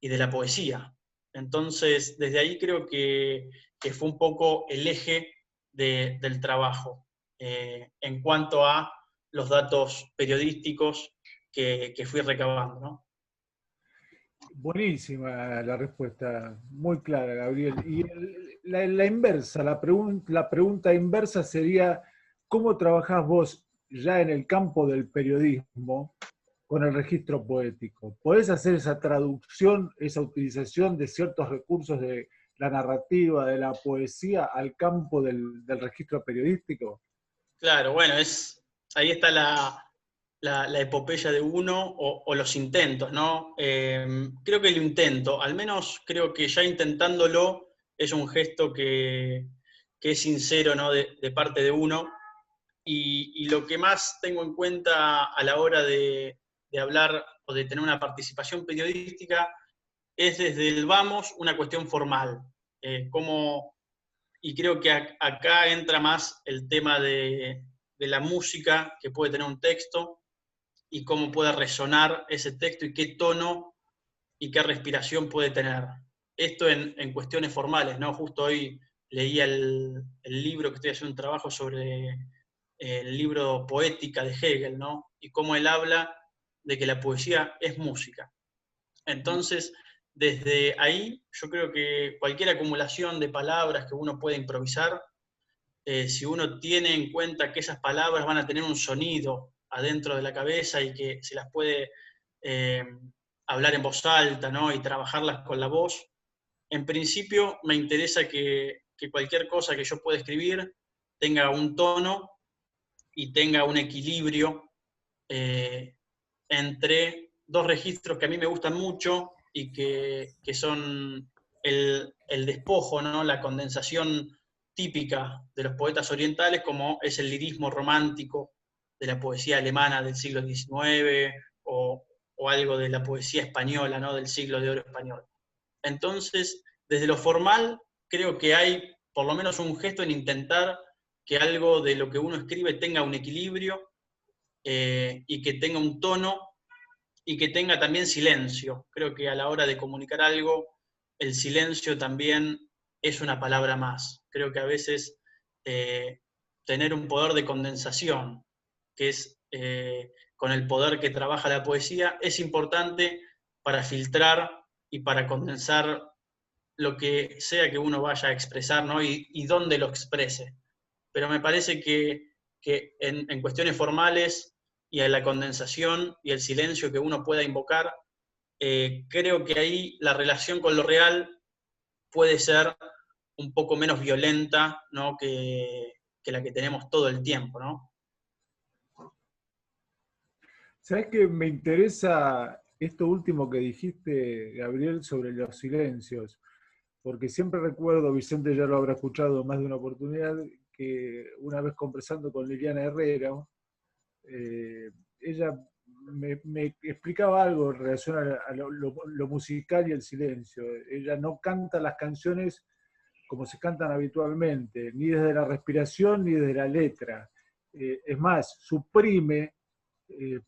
y de la poesía. Entonces, desde ahí creo que fue un poco el eje del trabajo, en cuanto a los datos periodísticos que fui recabando, ¿no? Buenísima la respuesta, muy clara, Gabriel. Y la inversa, la pregunta inversa sería, ¿cómo trabajás vos ya en el campo del periodismo con el registro poético? ¿Podés hacer esa traducción, esa utilización de ciertos recursos de la narrativa, de la poesía, al campo del registro periodístico? Claro, bueno, ahí está la epopeya de uno o los intentos, ¿no? Creo que lo intento, al menos creo que ya intentándolo es un gesto que es sincero, ¿no? de parte de uno, y lo que más tengo en cuenta a la hora de hablar o de tener una participación periodística es desde el vamos una cuestión formal, y creo que acá entra más el tema de la música que puede tener un texto, y cómo puede resonar ese texto y qué tono y qué respiración puede tener. Esto en cuestiones formales, ¿no? Justo hoy leía el libro, que estoy haciendo un trabajo sobre el libro Poética de Hegel, ¿no? Y cómo él habla de que la poesía es música. Entonces, desde ahí, yo creo que cualquier acumulación de palabras que uno pueda improvisar, si uno tiene en cuenta que esas palabras van a tener un sonido adentro de la cabeza y que se las puede hablar en voz alta, ¿no? Y trabajarlas con la voz, en principio me interesa que cualquier cosa que yo pueda escribir tenga un tono y tenga un equilibrio entre dos registros que a mí me gustan mucho y que son el despojo, ¿no? La condensación típica de los poetas orientales, como es el lirismo romántico de la poesía alemana del siglo XIX o algo de la poesía española, ¿no? Del siglo de oro español. Entonces, desde lo formal, creo que hay por lo menos un gesto en intentar que algo de lo que uno escribe tenga un equilibrio y que tenga un tono y que tenga también silencio. Creo que a la hora de comunicar algo, el silencio también es una palabra más. Creo que a veces tener un poder de condensación, que es con el poder que trabaja la poesía, es importante para filtrar y para condensar lo que sea que uno vaya a expresar, ¿no? Y dónde lo exprese. Pero me parece que en cuestiones formales y en la condensación y el silencio que uno pueda invocar, creo que ahí la relación con lo real puede ser un poco menos violenta, ¿no? que la que tenemos todo el tiempo, ¿no? ¿Sabes qué? Me interesa esto último que dijiste, Gabriel, sobre los silencios, porque siempre recuerdo, Vicente ya lo habrá escuchado más de una oportunidad, que una vez conversando con Liliana Herrera, ella me explicaba algo en relación a lo musical y el silencio. Ella no canta las canciones como se cantan habitualmente, ni desde la respiración ni desde la letra. Es más, suprime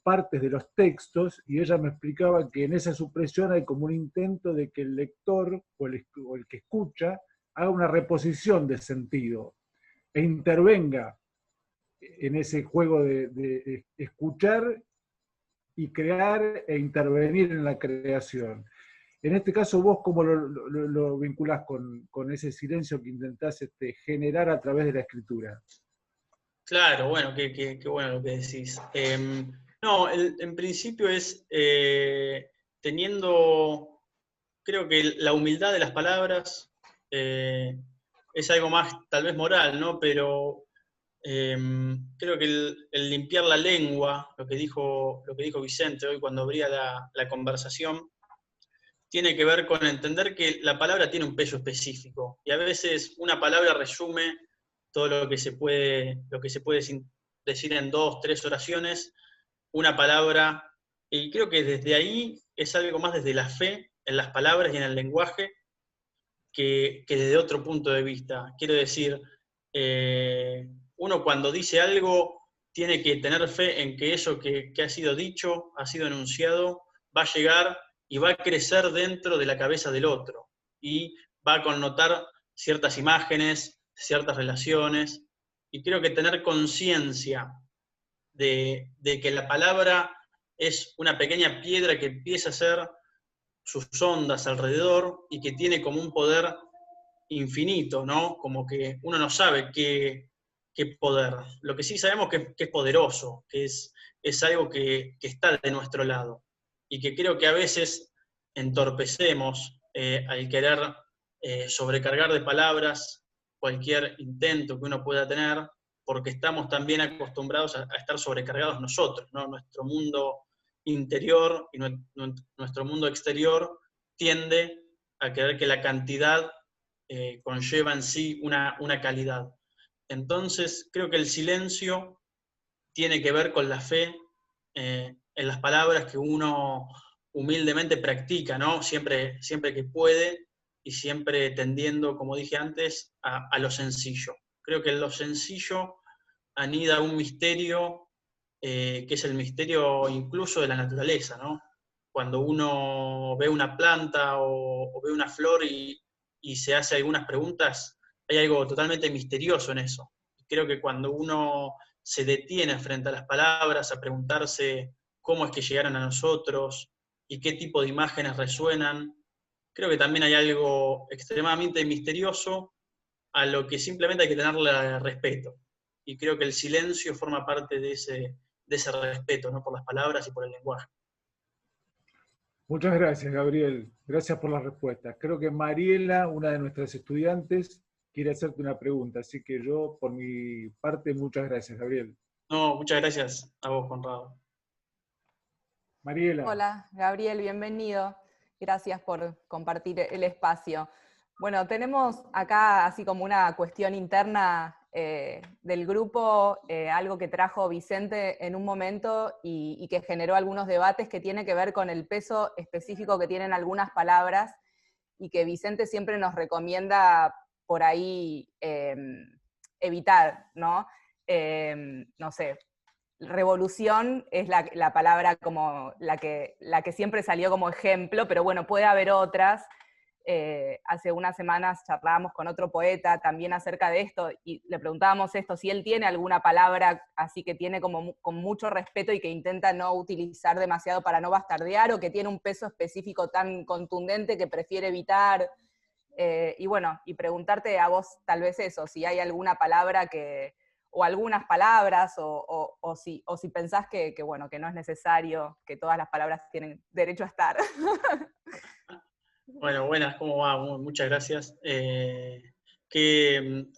partes de los textos, y ella me explicaba que en esa supresión hay como un intento de que el lector o el que escucha haga una reposición de sentido e intervenga en ese juego de escuchar y crear e intervenir en la creación. En este caso, vos, ¿cómo lo vinculás con ese silencio que intentás generar a través de la escritura? Claro, bueno, qué bueno lo que decís. No, en principio es teniendo, creo que la humildad de las palabras es algo más tal vez moral, ¿no? Pero creo que el limpiar la lengua, lo que dijo Vicente hoy cuando abría la conversación, tiene que ver con entender que la palabra tiene un peso específico. Y a veces una palabra resume todo lo que se puede decir en 2, 3 oraciones, una palabra, y creo que desde ahí es algo más desde la fe en las palabras y en el lenguaje que desde otro punto de vista. Quiero decir, uno cuando dice algo tiene que tener fe en que eso que ha sido dicho, ha sido enunciado, va a llegar y va a crecer dentro de la cabeza del otro, y va a connotar ciertas imágenes, ciertas relaciones, y creo que tener conciencia de que la palabra es una pequeña piedra que empieza a hacer sus ondas alrededor y que tiene como un poder infinito, ¿no? Como que uno no sabe qué poder. Lo que sí sabemos que es poderoso, que es algo que está de nuestro lado, y que creo que a veces entorpecemos al querer sobrecargar de palabras cualquier intento que uno pueda tener, porque estamos también acostumbrados a estar sobrecargados nosotros, ¿no? Nuestro mundo interior y nuestro mundo exterior tiende a creer que la cantidad conlleva en sí una calidad. Entonces, creo que el silencio tiene que ver con la fe en las palabras que uno humildemente practica, ¿no? Siempre que puede, y siempre tendiendo, como dije antes, a lo sencillo. Creo que en lo sencillo anida un misterio que es el misterio incluso de la naturaleza, ¿no? Cuando uno ve una planta o ve una flor y se hace algunas preguntas, hay algo totalmente misterioso en eso. Creo que cuando uno se detiene frente a las palabras a preguntarse cómo es que llegaron a nosotros y qué tipo de imágenes resuenan, creo que también hay algo extremadamente misterioso a lo que simplemente hay que tenerle respeto. Y creo que el silencio forma parte de ese respeto, ¿no? Por las palabras y por el lenguaje. Muchas gracias, Gabriel. Gracias por la respuesta. Creo que Mariela, una de nuestras estudiantes, quiere hacerte una pregunta. Así que yo, por mi parte, muchas gracias, Gabriel. No, muchas gracias a vos, Conrado. Mariela. Hola, Gabriel, bienvenido. Gracias por compartir el espacio. Bueno, tenemos acá así como una cuestión interna del grupo, algo que trajo Vicente en un momento y que generó algunos debates que tiene que ver con el peso específico que tienen algunas palabras y que Vicente siempre nos recomienda por ahí evitar, ¿no? No sé, revolución es la palabra como la que siempre salió como ejemplo, pero bueno, puede haber otras. Hace unas semanas charlábamos con otro poeta también acerca de esto y le preguntábamos esto, si él tiene alguna palabra así que tiene como con mucho respeto y que intenta no utilizar demasiado para no bastardear, o que tiene un peso específico tan contundente que prefiere evitar. Y bueno, y preguntarte a vos tal vez eso, si hay alguna palabra o algunas palabras, o si pensás que bueno, que no es necesario, que todas las palabras tienen derecho a estar. Bueno, buenas, ¿cómo va? Muchas gracias. Qué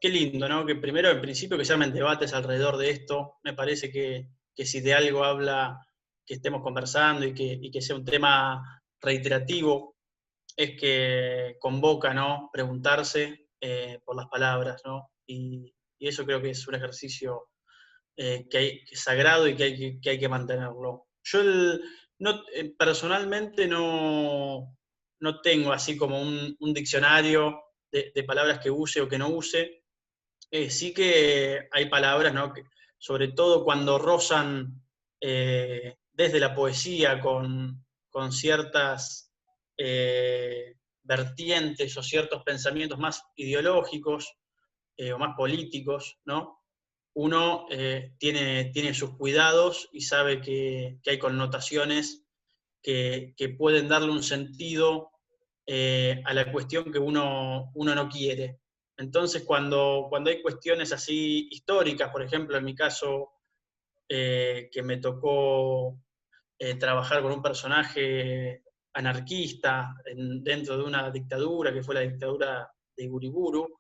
lindo, ¿no? Que primero, en principio, que se armen debates alrededor de esto. Me parece que si de algo habla que estemos conversando y que sea un tema reiterativo, es que convoca, ¿no? Preguntarse por las palabras, ¿no? Y eso creo que es un ejercicio que es sagrado y que hay que mantenerlo. Yo personalmente no tengo así como un diccionario de palabras que use o que no use. Sí que hay palabras, ¿no? Que, sobre todo cuando rozan desde la poesía con ciertas vertientes o ciertos pensamientos más ideológicos o más políticos, ¿no? Uno tiene sus cuidados y sabe que hay connotaciones que pueden darle un sentido a la cuestión que uno no quiere. Entonces, cuando hay cuestiones así históricas, por ejemplo, en mi caso, que me tocó trabajar con un personaje anarquista dentro de una dictadura, que fue la dictadura de Uriburu,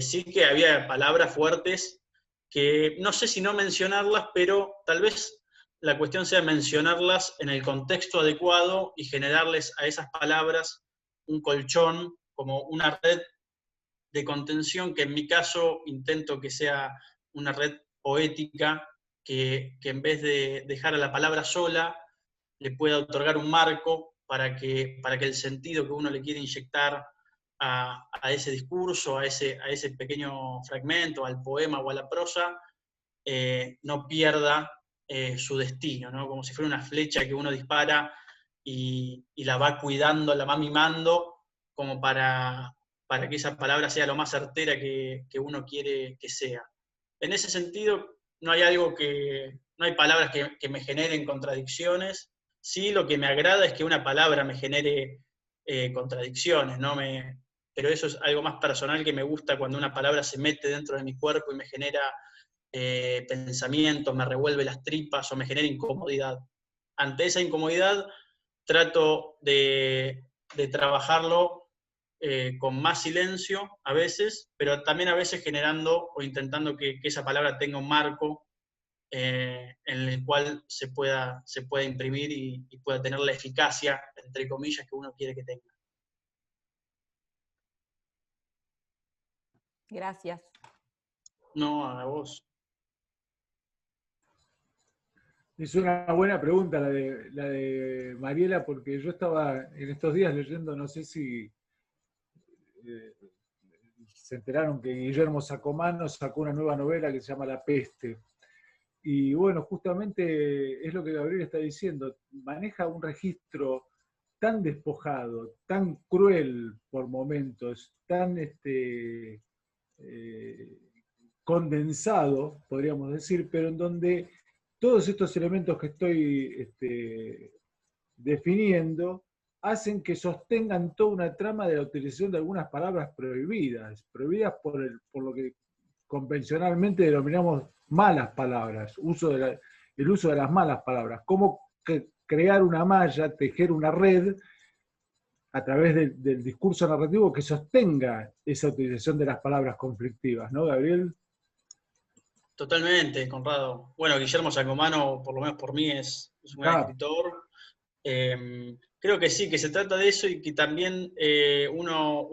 sí que había palabras fuertes que no sé si no mencionarlas, pero tal vez la cuestión sea mencionarlas en el contexto adecuado y generarles a esas palabras un colchón, como una red de contención, que en mi caso intento que sea una red poética, que en vez de dejar a la palabra sola, le pueda otorgar un marco para que el sentido que uno le quiere inyectar a ese discurso, a ese pequeño fragmento, al poema o a la prosa, no pierda su destino, ¿no? Como si fuera una flecha que uno dispara y la va cuidando, la va mimando, como para que esa palabra sea lo más certera que uno quiere que sea. En ese sentido, no hay palabras que me generen contradicciones. Sí, lo que me agrada es que una palabra me genere contradicciones, ¿no? Pero eso es algo más personal, que me gusta cuando una palabra se mete dentro de mi cuerpo y me genera pensamientos, me revuelve las tripas o me genera incomodidad. Ante esa incomodidad trato de trabajarlo con más silencio a veces, pero también a veces generando o intentando que esa palabra tenga un marco en el cual se pueda imprimir y pueda tener la eficacia, entre comillas, que uno quiere que tenga. Gracias. No, a vos. Es una buena pregunta la de Mariela, porque yo estaba en estos días leyendo, no sé si se enteraron que Guillermo Sacomano sacó una nueva novela que se llama La Peste. Y bueno, justamente es lo que Gabriel está diciendo, maneja un registro tan despojado, tan cruel por momentos, tan condensado, podríamos decir, pero en donde todos estos elementos que estoy definiendo hacen que sostengan toda una trama de la utilización de algunas palabras prohibidas por lo que convencionalmente denominamos malas palabras, el uso de las malas palabras, cómo crear una malla, tejer una red a través del discurso narrativo que sostenga esa utilización de las palabras conflictivas, ¿no, Gabriel? Totalmente, Conrado. Bueno, Guillermo Sacomano, por lo menos por mí, es un gran escritor. Creo que sí, que se trata de eso y que también uno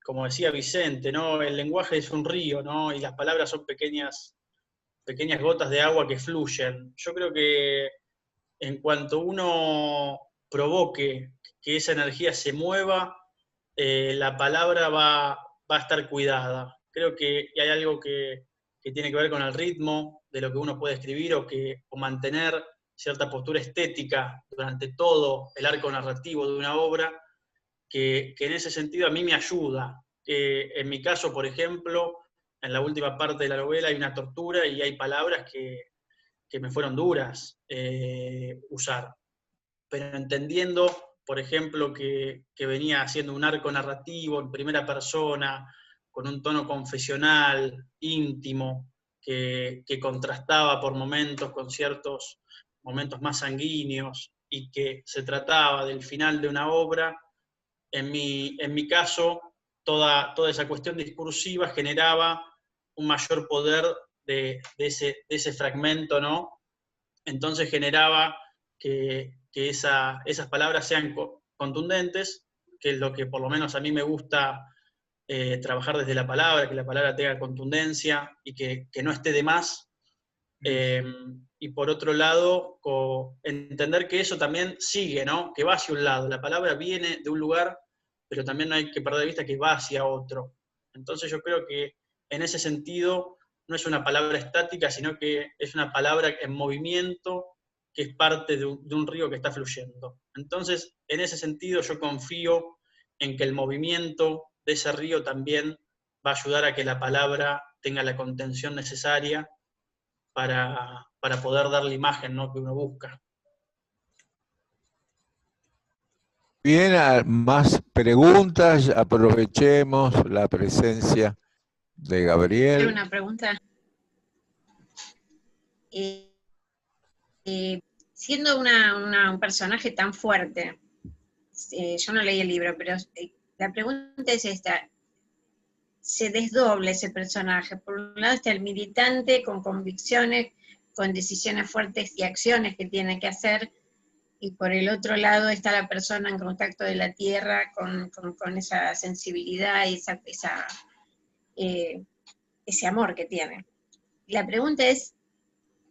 como decía Vicente, ¿no? El lenguaje es un río, ¿no? Y las palabras son pequeñas gotas de agua que fluyen. Yo creo que en cuanto uno provoque que esa energía se mueva, la palabra va a estar cuidada. Creo que hay algo que tiene que ver con el ritmo de lo que uno puede escribir o mantener cierta postura estética durante todo el arco narrativo de una obra, que en ese sentido a mí me ayuda. En mi caso, por ejemplo, en la última parte de la novela hay una tortura y hay palabras que me fueron duras usar. Pero entendiendo, por ejemplo, que venía haciendo un arco narrativo en primera persona, con un tono confesional, íntimo, que contrastaba por momentos con ciertos momentos más sanguíneos, y que se trataba del final de una obra, en mi caso, toda esa cuestión discursiva generaba un mayor poder de ese fragmento, ¿no? Entonces generaba que esas palabras sean contundentes, que es lo que por lo menos a mí me gusta trabajar desde la palabra, que la palabra tenga contundencia y que no esté de más. Y por otro lado, entender que eso también sigue, ¿no? Que va hacia un lado. La palabra viene de un lugar, pero también no hay que perder de vista que va hacia otro. Entonces yo creo que en ese sentido no es una palabra estática, sino que es una palabra en movimiento, que es parte de un río que está fluyendo. Entonces, en ese sentido yo confío en que el movimiento de ese río también va a ayudar a que la palabra tenga la contención necesaria para poder dar la imagen, ¿no?, que uno busca. Bien, más preguntas, aprovechemos la presencia de Gabriel. Una pregunta. Siendo un personaje tan fuerte, yo no leí el libro, pero la pregunta es esta: se desdobla ese personaje. Por un lado está el militante con convicciones, con decisiones fuertes y acciones que tiene que hacer, y por el otro lado está la persona en contacto de la tierra con esa sensibilidad y ese amor que tiene. La pregunta es,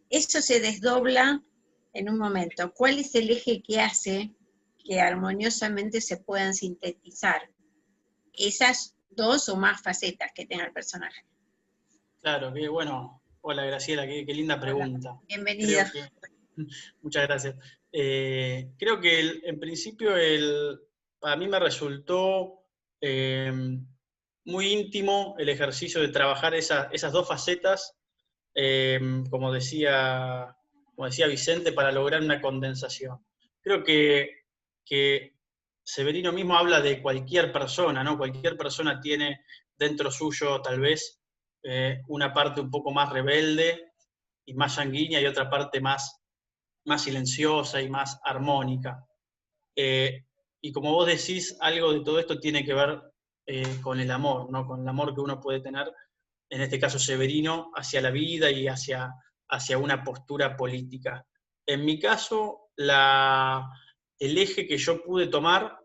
eso se desdobla en un momento. ¿Cuál es el eje que hace que armoniosamente se puedan sintetizar esas dos o más facetas que tenga el personaje? Claro, que bueno. Hola, Graciela, qué linda pregunta. Hola. Bienvenida. Muchas gracias. Creo que en principio para mí me resultó muy íntimo el ejercicio de trabajar esas dos facetas, como decía Vicente, para lograr una condensación. Creo que Severino mismo habla de cualquier persona, ¿no? Cualquier persona tiene dentro suyo tal vez una parte un poco más rebelde y más sanguínea, y otra parte más silenciosa y más armónica. Y como vos decís, algo de todo esto tiene que ver con el amor, ¿no? Con el amor que uno puede tener, en este caso Severino, hacia la vida y hacia una postura política. En mi caso, el eje que yo pude tomar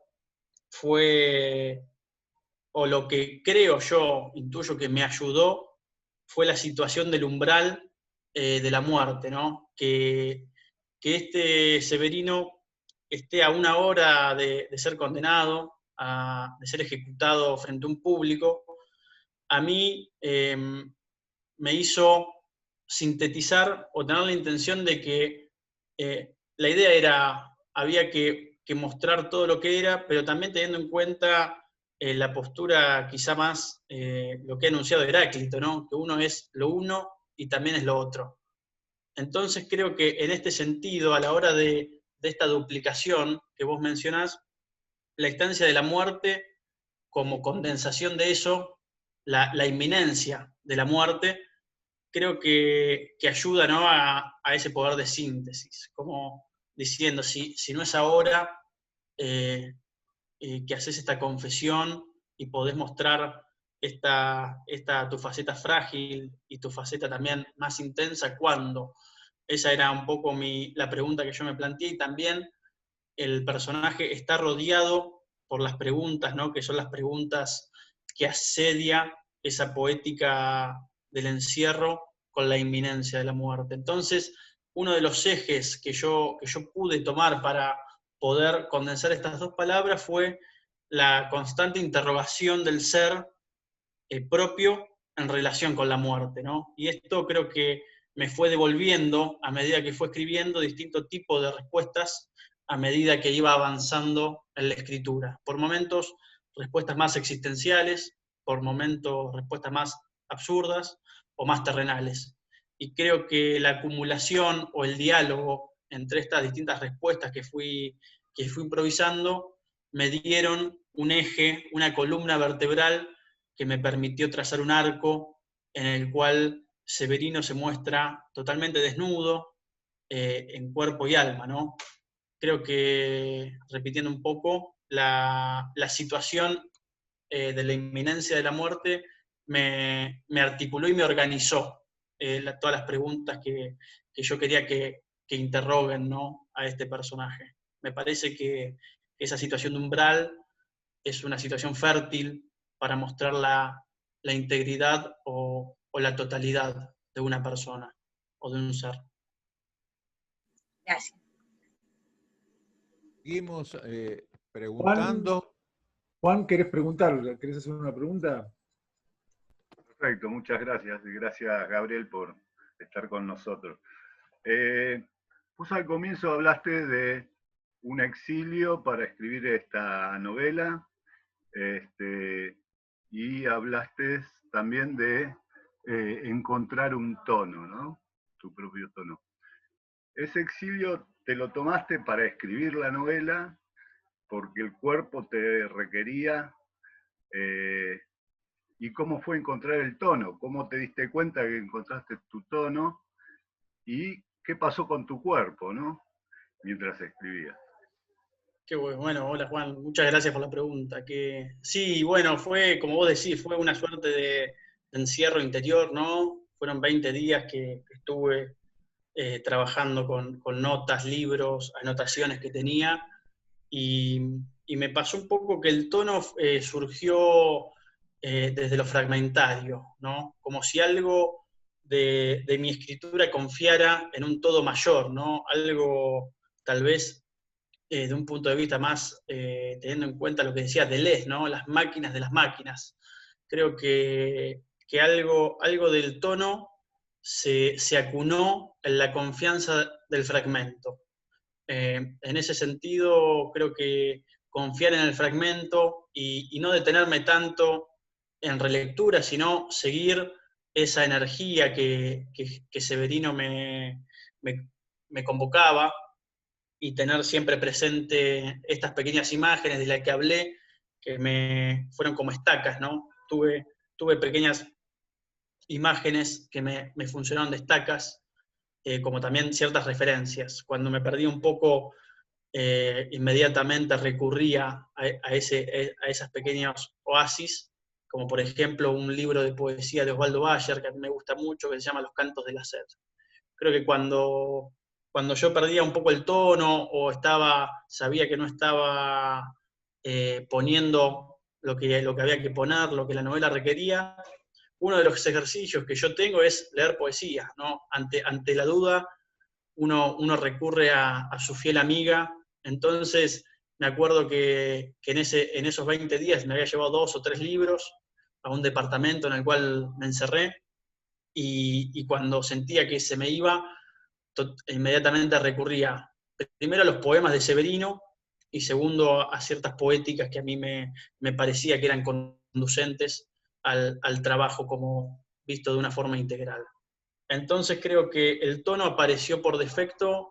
fue, o lo que creo yo, intuyo que me ayudó, fue la situación del umbral de la muerte, ¿no? Que este Severino esté a una hora de ser condenado, de ser ejecutado frente a un público, a mí me hizo sintetizar o tener la intención de que la idea había que mostrar todo lo que era, pero también teniendo en cuenta la postura quizá más, lo que ha anunciado Heráclito, ¿no? Que uno es lo uno y también es lo otro. Entonces creo que en este sentido, a la hora de esta duplicación que vos mencionás, la instancia de la muerte como condensación de eso, la inminencia de la muerte, creo que ayuda, ¿no?, a ese poder de síntesis, como diciendo, si no es ahora que haces esta confesión y podés mostrar tu faceta frágil y tu faceta también más intensa, ¿cuándo? Esa era un poco la pregunta que yo me planteé, y también el personaje está rodeado por las preguntas, ¿no? Que son las preguntas que asedia esa poética del encierro con la inminencia de la muerte. Entonces, uno de los ejes que yo pude tomar para poder condensar estas dos palabras fue la constante interrogación del ser propio en relación con la muerte, ¿no? Y esto creo que me fue devolviendo, a medida que fue escribiendo, distintos tipos de respuestas a medida que iba avanzando en la escritura. Por momentos, respuestas más existenciales, por momentos, respuestas más absurdas o más terrenales. Y creo que la acumulación o el diálogo entre estas distintas respuestas que fui improvisando me dieron un eje, una columna vertebral que me permitió trazar un arco en el cual Severino se muestra totalmente desnudo en cuerpo y alma, ¿no? Creo que, repitiendo un poco, la situación de la inminencia de la muerte me articuló y me organizó todas las preguntas que yo quería que interroguen, ¿no? A este personaje. Me parece que esa situación de umbral es una situación fértil para mostrar la integridad o la totalidad de una persona o de un ser. Gracias. Seguimos preguntando. Juan, ¿querés preguntar? ¿Querés hacer una pregunta? Perfecto, muchas gracias. Y gracias, Gabriel, por estar con nosotros. Vos al comienzo hablaste de un exilio para escribir esta novela, y hablaste también de encontrar un tono, ¿no? Tu propio tono. Ese exilio te lo tomaste para escribir la novela, porque el cuerpo te requería, ¿y cómo fue encontrar el tono? ¿Cómo te diste cuenta que encontraste tu tono? ¿Y qué pasó con tu cuerpo, ¿no? Mientras escribías. Qué bueno, hola Juan, muchas gracias por la pregunta. Sí, bueno, fue, como vos decís, fue una suerte de encierro interior, ¿no? Fueron 20 días que estuve trabajando con notas, libros, anotaciones que tenía, y me pasó un poco que el tono surgió desde lo fragmentario, ¿no? Como si algo de mi escritura confiara en un todo mayor, ¿no? Algo tal vez de un punto de vista más teniendo en cuenta lo que decía Deleuze, ¿no? Las máquinas de las máquinas. Creo que algo del tono se acunó en la confianza del fragmento. En ese sentido, creo que confiar en el fragmento y no detenerme tanto en relectura, sino seguir esa energía que Severino me convocaba, y tener siempre presente estas pequeñas imágenes de las que hablé, que me fueron como estacas, ¿no? Tuve pequeñas imágenes que me funcionaron de estacas, como también ciertas referencias. Cuando me perdí un poco, inmediatamente recurría a esas pequeños oasis, como por ejemplo un libro de poesía de Osvaldo Bayer, que a mí me gusta mucho, que se llama Los Cantos de la Sed. Creo que cuando yo perdía un poco el tono o sabía que no estaba poniendo lo que había que poner, lo que la novela requería, uno de los ejercicios que yo tengo es leer poesía, ¿no? Ante la duda, uno recurre a su fiel amiga. Entonces, me acuerdo que en esos 20 días me había llevado 2 o 3 libros a un departamento en el cual me encerré, y cuando sentía que se me iba, inmediatamente recurría primero a los poemas de Severino, y segundo a ciertas poéticas que a mí me parecía que eran conducentes al trabajo como visto de una forma integral. Entonces creo que el tono apareció por defecto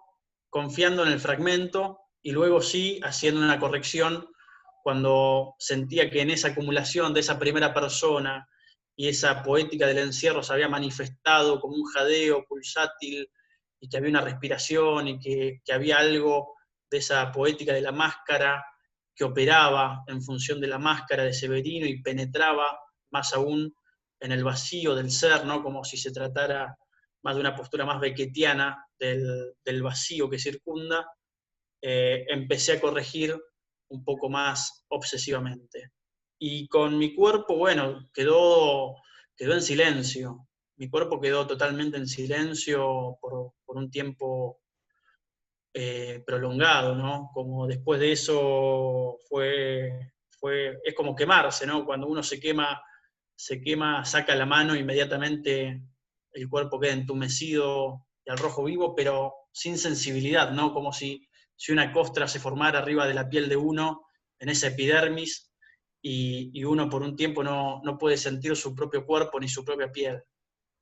confiando en el fragmento, y luego sí haciendo una corrección cuando sentía que en esa acumulación de esa primera persona y esa poética del encierro se había manifestado como un jadeo pulsátil, y que había una respiración, y que había algo de esa poética de la máscara que operaba en función de la máscara de Severino y penetraba más aún en el vacío del ser, ¿no? Como si se tratara más de una postura más beckettiana del vacío que circunda, empecé a corregir un poco más obsesivamente. Y con mi cuerpo, bueno, quedó en silencio. Mi cuerpo quedó totalmente en silencio por un tiempo prolongado, ¿no? Como después de eso es como quemarse, ¿no? Cuando uno se quema, saca la mano, inmediatamente el cuerpo queda entumecido y al rojo vivo, pero sin sensibilidad, ¿no? Como si una costra se formara arriba de la piel de uno, en esa epidermis, y uno por un tiempo no puede sentir su propio cuerpo ni su propia piel.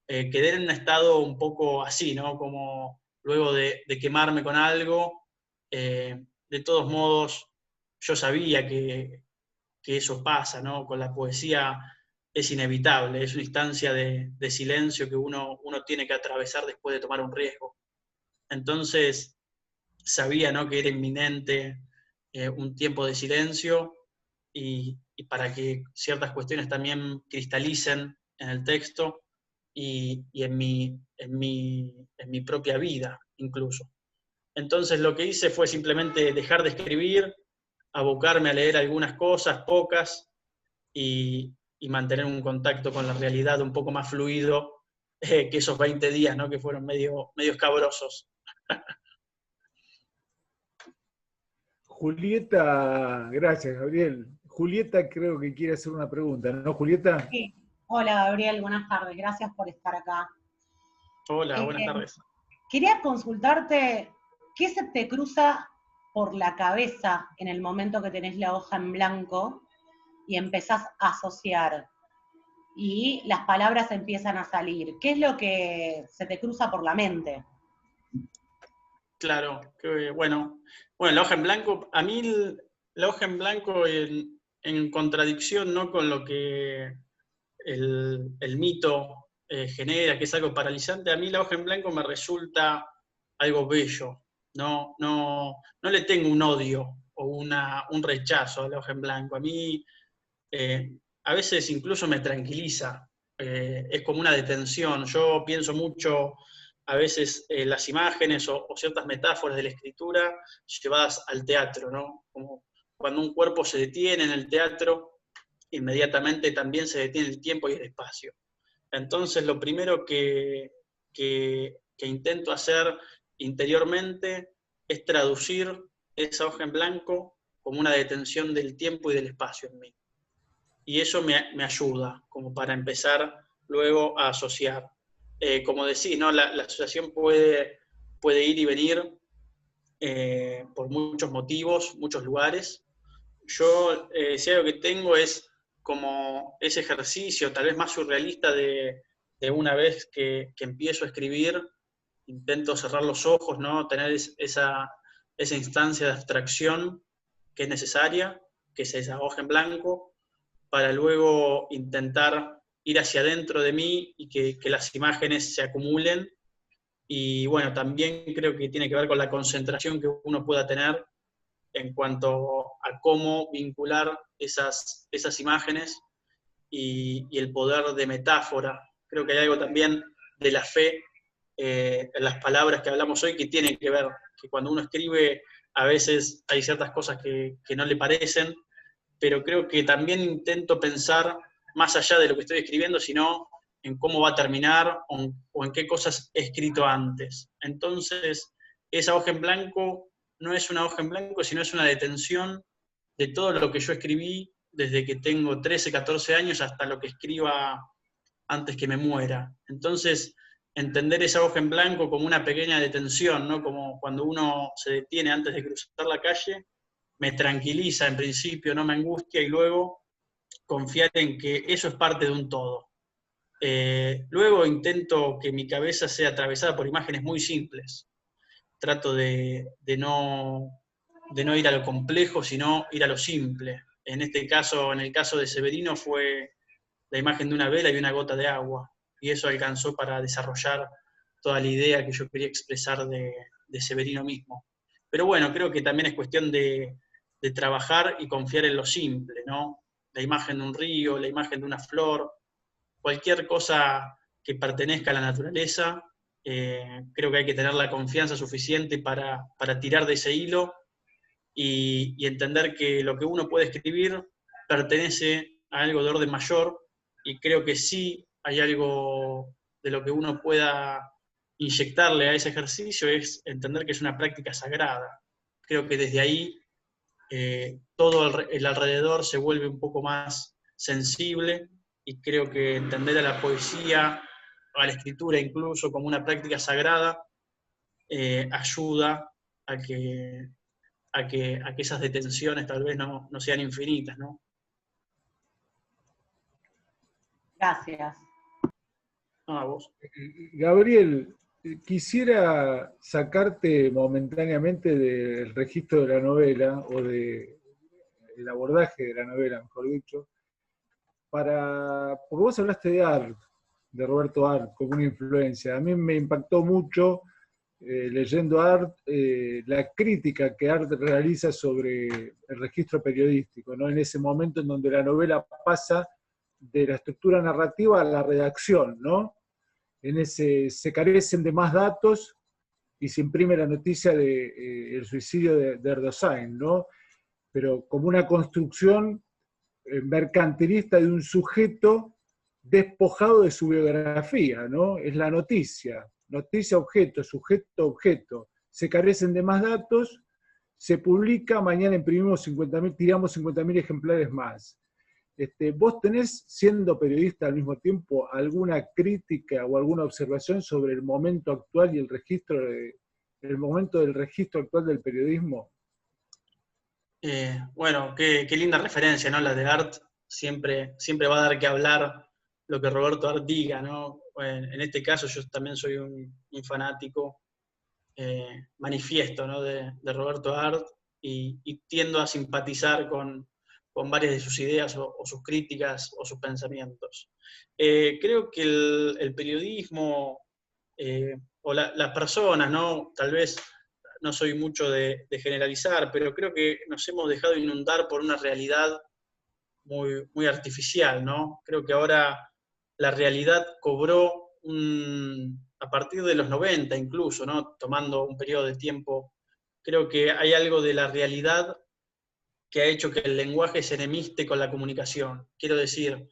Quedé en un estado un poco así, ¿no? Como luego de quemarme con algo, de todos modos, yo sabía que eso pasa, ¿no? Con la poesía es inevitable, es una instancia de silencio que uno tiene que atravesar después de tomar un riesgo. Entonces, sabía, ¿no?, que era inminente un tiempo de silencio y para que ciertas cuestiones también cristalicen en el texto y en mi propia vida incluso. Entonces lo que hice fue simplemente dejar de escribir, abocarme a leer algunas cosas, pocas, y mantener un contacto con la realidad un poco más fluido que esos 20 días, ¿no?, que fueron medio escabrosos. Julieta, gracias, Gabriel. Julieta creo que quiere hacer una pregunta, ¿no, Julieta? Sí. Hola, Gabriel, buenas tardes. Gracias por estar acá. Hola, buenas tardes. Quería consultarte, ¿qué se te cruza por la cabeza en el momento que tenés la hoja en blanco y empezás a asociar y las palabras empiezan a salir? ¿Qué es lo que se te cruza por la mente? Claro, bueno, la hoja en blanco, a mí la hoja en blanco en contradicción, ¿no?, con lo que el mito genera, que es algo paralizante, a mí la hoja en blanco me resulta algo bello. No le tengo un odio o un rechazo a la hoja en blanco. A mí a veces incluso me tranquiliza, es como una detención. Yo pienso mucho a veces las imágenes o ciertas metáforas de la escritura llevadas al teatro, ¿no? Como cuando un cuerpo se detiene en el teatro, inmediatamente también se detiene el tiempo y el espacio. Entonces lo primero que intento hacer interiormente es traducir esa hoja en blanco como una detención del tiempo y del espacio en mí. Y eso me ayuda como para empezar luego a asociar. Como decís, ¿no?, la asociación puede ir y venir por muchos motivos, muchos lugares. Yo, si algo que tengo es como ese ejercicio, tal vez más surrealista, de una vez que empiezo a escribir, intento cerrar los ojos, ¿no?, tener esa instancia de abstracción que es necesaria, que es esa hoja en blanco, para luego intentar ir hacia adentro de mí y que las imágenes se acumulen. Y bueno, también creo que tiene que ver con la concentración que uno pueda tener en cuanto a cómo vincular esas imágenes y el poder de metáfora. Creo que hay algo también de la fe en las palabras que hablamos hoy que tienen que ver, que cuando uno escribe a veces hay ciertas cosas que no le parecen, pero creo que también intento pensar más allá de lo que estoy escribiendo, sino en cómo va a terminar o en qué cosas he escrito antes. Entonces, esa hoja en blanco no es una hoja en blanco, sino es una detención de todo lo que yo escribí desde que tengo 13, 14 años hasta lo que escriba antes que me muera. Entonces, entender esa hoja en blanco como una pequeña detención, ¿no?, como cuando uno se detiene antes de cruzar la calle, me tranquiliza en principio, no me angustia, y luego confiar en que eso es parte de un todo. Luego intento que mi cabeza sea atravesada por imágenes muy simples. Trato de no ir a lo complejo, sino ir a lo simple. En este caso, en el caso de Severino, fue la imagen de una vela y una gota de agua, y eso alcanzó para desarrollar toda la idea que yo quería expresar de Severino mismo. Pero bueno, creo que también es cuestión de trabajar y confiar en lo simple, ¿no? la imagen de un río, la imagen de una flor, cualquier cosa que pertenezca a la naturaleza. Creo que hay que tener la confianza suficiente para tirar de ese hilo y entender que lo que uno puede escribir pertenece a algo de orden mayor, y creo que sí hay algo de lo que uno pueda inyectarle a ese ejercicio, es entender que es una práctica sagrada. Creo que desde ahí todo el alrededor se vuelve un poco más sensible, y creo que entender a la poesía, a la escritura incluso, como una práctica sagrada, ayuda a que esas detenciones tal vez no sean infinitas, ¿no? Gracias. A vos. Gabriel, quisiera sacarte momentáneamente del registro de la novela, o del abordaje de la novela, mejor dicho, porque vos hablaste de Arlt, de Roberto Arlt, como una influencia. A mí me impactó mucho, leyendo Arlt, la crítica que Arlt realiza sobre el registro periodístico, ¿no? En ese momento en donde la novela pasa de la estructura narrativa a la redacción, ¿no? En ese se carecen de más datos y se imprime la noticia de el suicidio de Erdogan, ¿no? Pero como una construcción mercantilista de un sujeto despojado de su biografía, ¿no? Es la noticia, noticia-objeto, sujeto-objeto. Se carecen de más datos, se publica, mañana imprimimos 50.000, tiramos 50.000 ejemplares más. ¿Vos tenés, siendo periodista al mismo tiempo, alguna crítica o alguna observación sobre el momento actual y el momento del registro actual del periodismo? Bueno, qué linda referencia, ¿no? La de Arlt siempre va a dar que hablar lo que Roberto Arlt diga, ¿no? En este caso yo también soy un fanático manifiesto, ¿no? de Roberto Arlt, y tiendo a simpatizar con varias de sus ideas o sus críticas o sus pensamientos. Creo que el periodismo o las personas, ¿no? Tal vez no soy mucho de generalizar, pero creo que nos hemos dejado inundar por una realidad muy, muy artificial, ¿no? Creo que ahora la realidad cobró a partir de los 90 incluso, ¿no? Tomando un periodo de tiempo, creo que hay algo de la realidad que ha hecho que el lenguaje se enemiste con la comunicación. Quiero decir,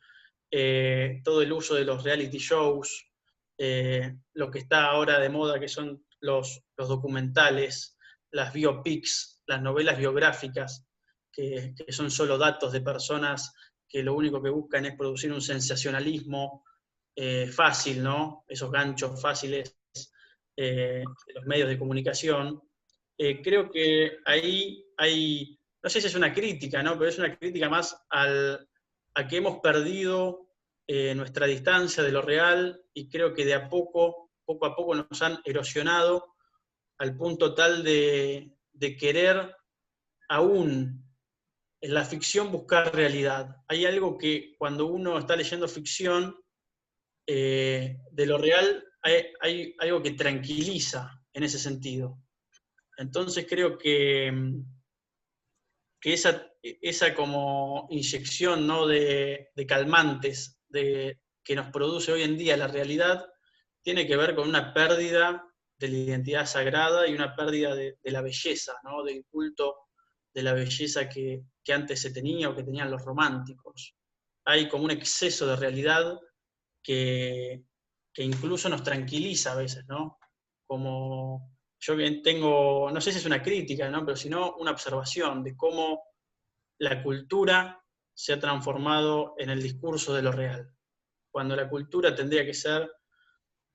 todo el uso de los reality shows, lo que está ahora de moda, que son los documentales, las biopics, las novelas biográficas, que son solo datos de personas que lo único que buscan es producir un sensacionalismo fácil, ¿no? Esos ganchos fáciles de los medios de comunicación. Creo que ahí hay, no sé si es una crítica, ¿no? Pero es una crítica más a que hemos perdido nuestra distancia de lo real, y creo que de poco a poco nos han erosionado al punto tal de querer aún en la ficción buscar realidad. Hay algo que cuando uno está leyendo ficción, de lo real hay algo que tranquiliza en ese sentido. Entonces creo que esa como inyección, ¿no? de calmantes que nos produce hoy en día la realidad, tiene que ver con una pérdida de la identidad sagrada y una pérdida de la belleza, ¿no? Del culto de la belleza que antes se tenía o que tenían los románticos. Hay como un exceso de realidad que incluso nos tranquiliza a veces, ¿no? Como yo bien tengo, no sé si es una crítica, ¿no? Pero sino una observación de cómo la cultura se ha transformado en el discurso de lo real, cuando la cultura tendría que ser,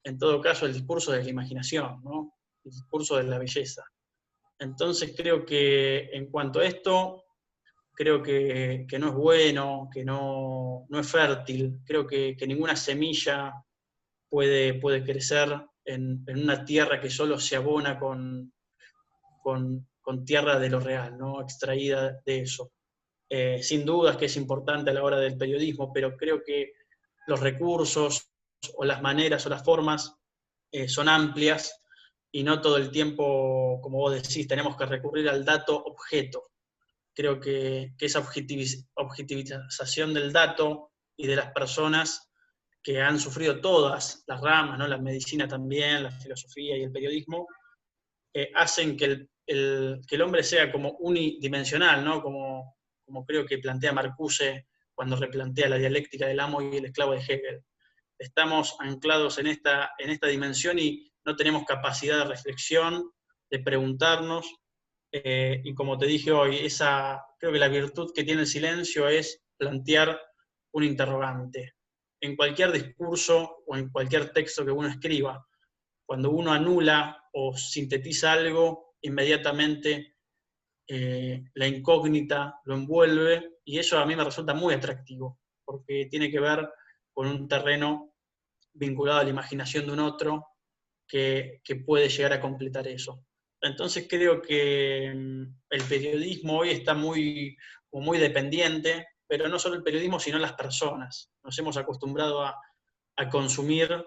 en todo caso, el discurso de la imaginación, ¿no? El discurso de la belleza. Entonces creo que en cuanto a esto, creo que no es bueno, que no es fértil. Creo que ninguna semilla puede crecer en una tierra que solo se abona con tierra de lo real, ¿no? Extraída de eso. Sin dudas que es importante a la hora del periodismo, pero creo que los recursos o las maneras o las formas son amplias, y no todo el tiempo, como vos decís, tenemos que recurrir al dato objeto. Creo que esa objetivización del dato y de las personas que han sufrido todas las ramas, ¿no? La medicina también, la filosofía y el periodismo, hacen que el hombre sea como unidimensional, ¿no? Como creo que plantea Marcuse cuando replantea la dialéctica del amo y el esclavo de Hegel. Estamos anclados en esta dimensión y no tenemos capacidad de reflexión, de preguntarnos, y como te dije hoy, creo que la virtud que tiene el silencio es plantear un interrogante. En cualquier discurso o en cualquier texto que uno escriba, cuando uno anula o sintetiza algo, inmediatamente la incógnita lo envuelve, y eso a mí me resulta muy atractivo, porque tiene que ver con un terreno vinculado a la imaginación de un otro que puede llegar a completar eso. Entonces creo que el periodismo hoy está muy dependiente, pero no solo el periodismo, sino las personas. Nos hemos acostumbrado a consumir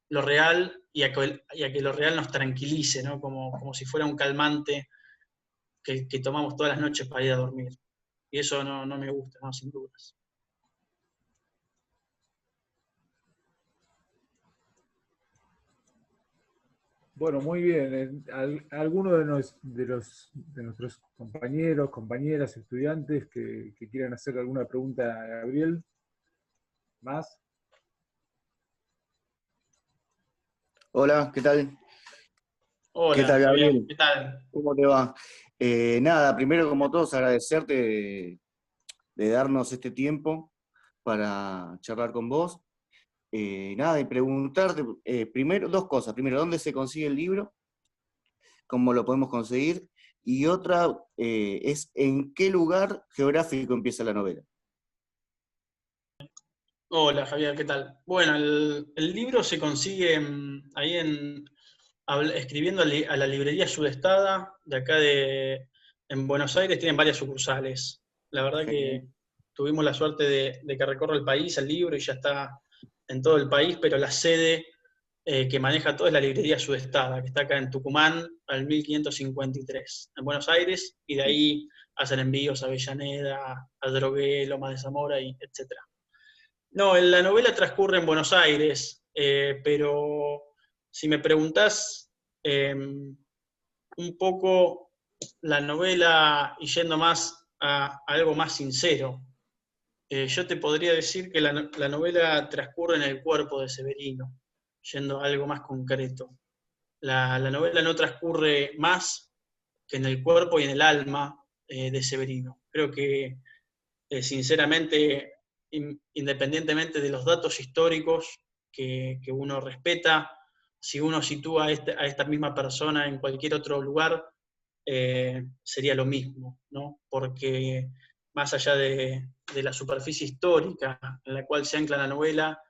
lo real y a que lo real nos tranquilice, ¿no? Como si fuera un calmante que tomamos todas las noches para ir a dormir. Y eso no me gusta, ¿no? Sin dudas. Bueno, muy bien. ¿Alguno de nuestros compañeros, compañeras, estudiantes que quieran hacer alguna pregunta a Gabriel? ¿Más? Hola, ¿qué tal? Hola, ¿Qué tal, Gabriel? ¿qué tal? ¿Cómo te va? Nada, primero como todos agradecerte de darnos este tiempo para charlar con vos. Nada, y preguntarte, primero, dos cosas. Primero, ¿dónde se consigue el libro? ¿Cómo lo podemos conseguir? Y otra es, ¿en qué lugar geográfico empieza la novela? Hola, Javier, ¿qué tal? Bueno, el libro se consigue ahí escribiendo a la librería Sudestada, de acá en Buenos Aires, tienen varias sucursales. La verdad que tuvimos la suerte de que recorra el país el libro y ya está en todo el país, pero la sede que maneja todo es la librería Sudestada, que está acá en Tucumán, al 1553, en Buenos Aires, y de ahí hacen envíos a Avellaneda, a Drogué, Lomas de Zamora, etc. No, la novela transcurre en Buenos Aires, pero si me preguntás un poco la novela y yendo más a algo más sincero, yo te podría decir que la novela transcurre en el cuerpo de Severino, yendo a algo más concreto. La novela no transcurre más que en el cuerpo y en el alma de Severino. Creo que, sinceramente, independientemente de los datos históricos que uno respeta, si uno sitúa a esta misma persona en cualquier otro lugar, sería lo mismo, ¿no? Porque más allá de la superficie histórica en la cual se ancla la novela,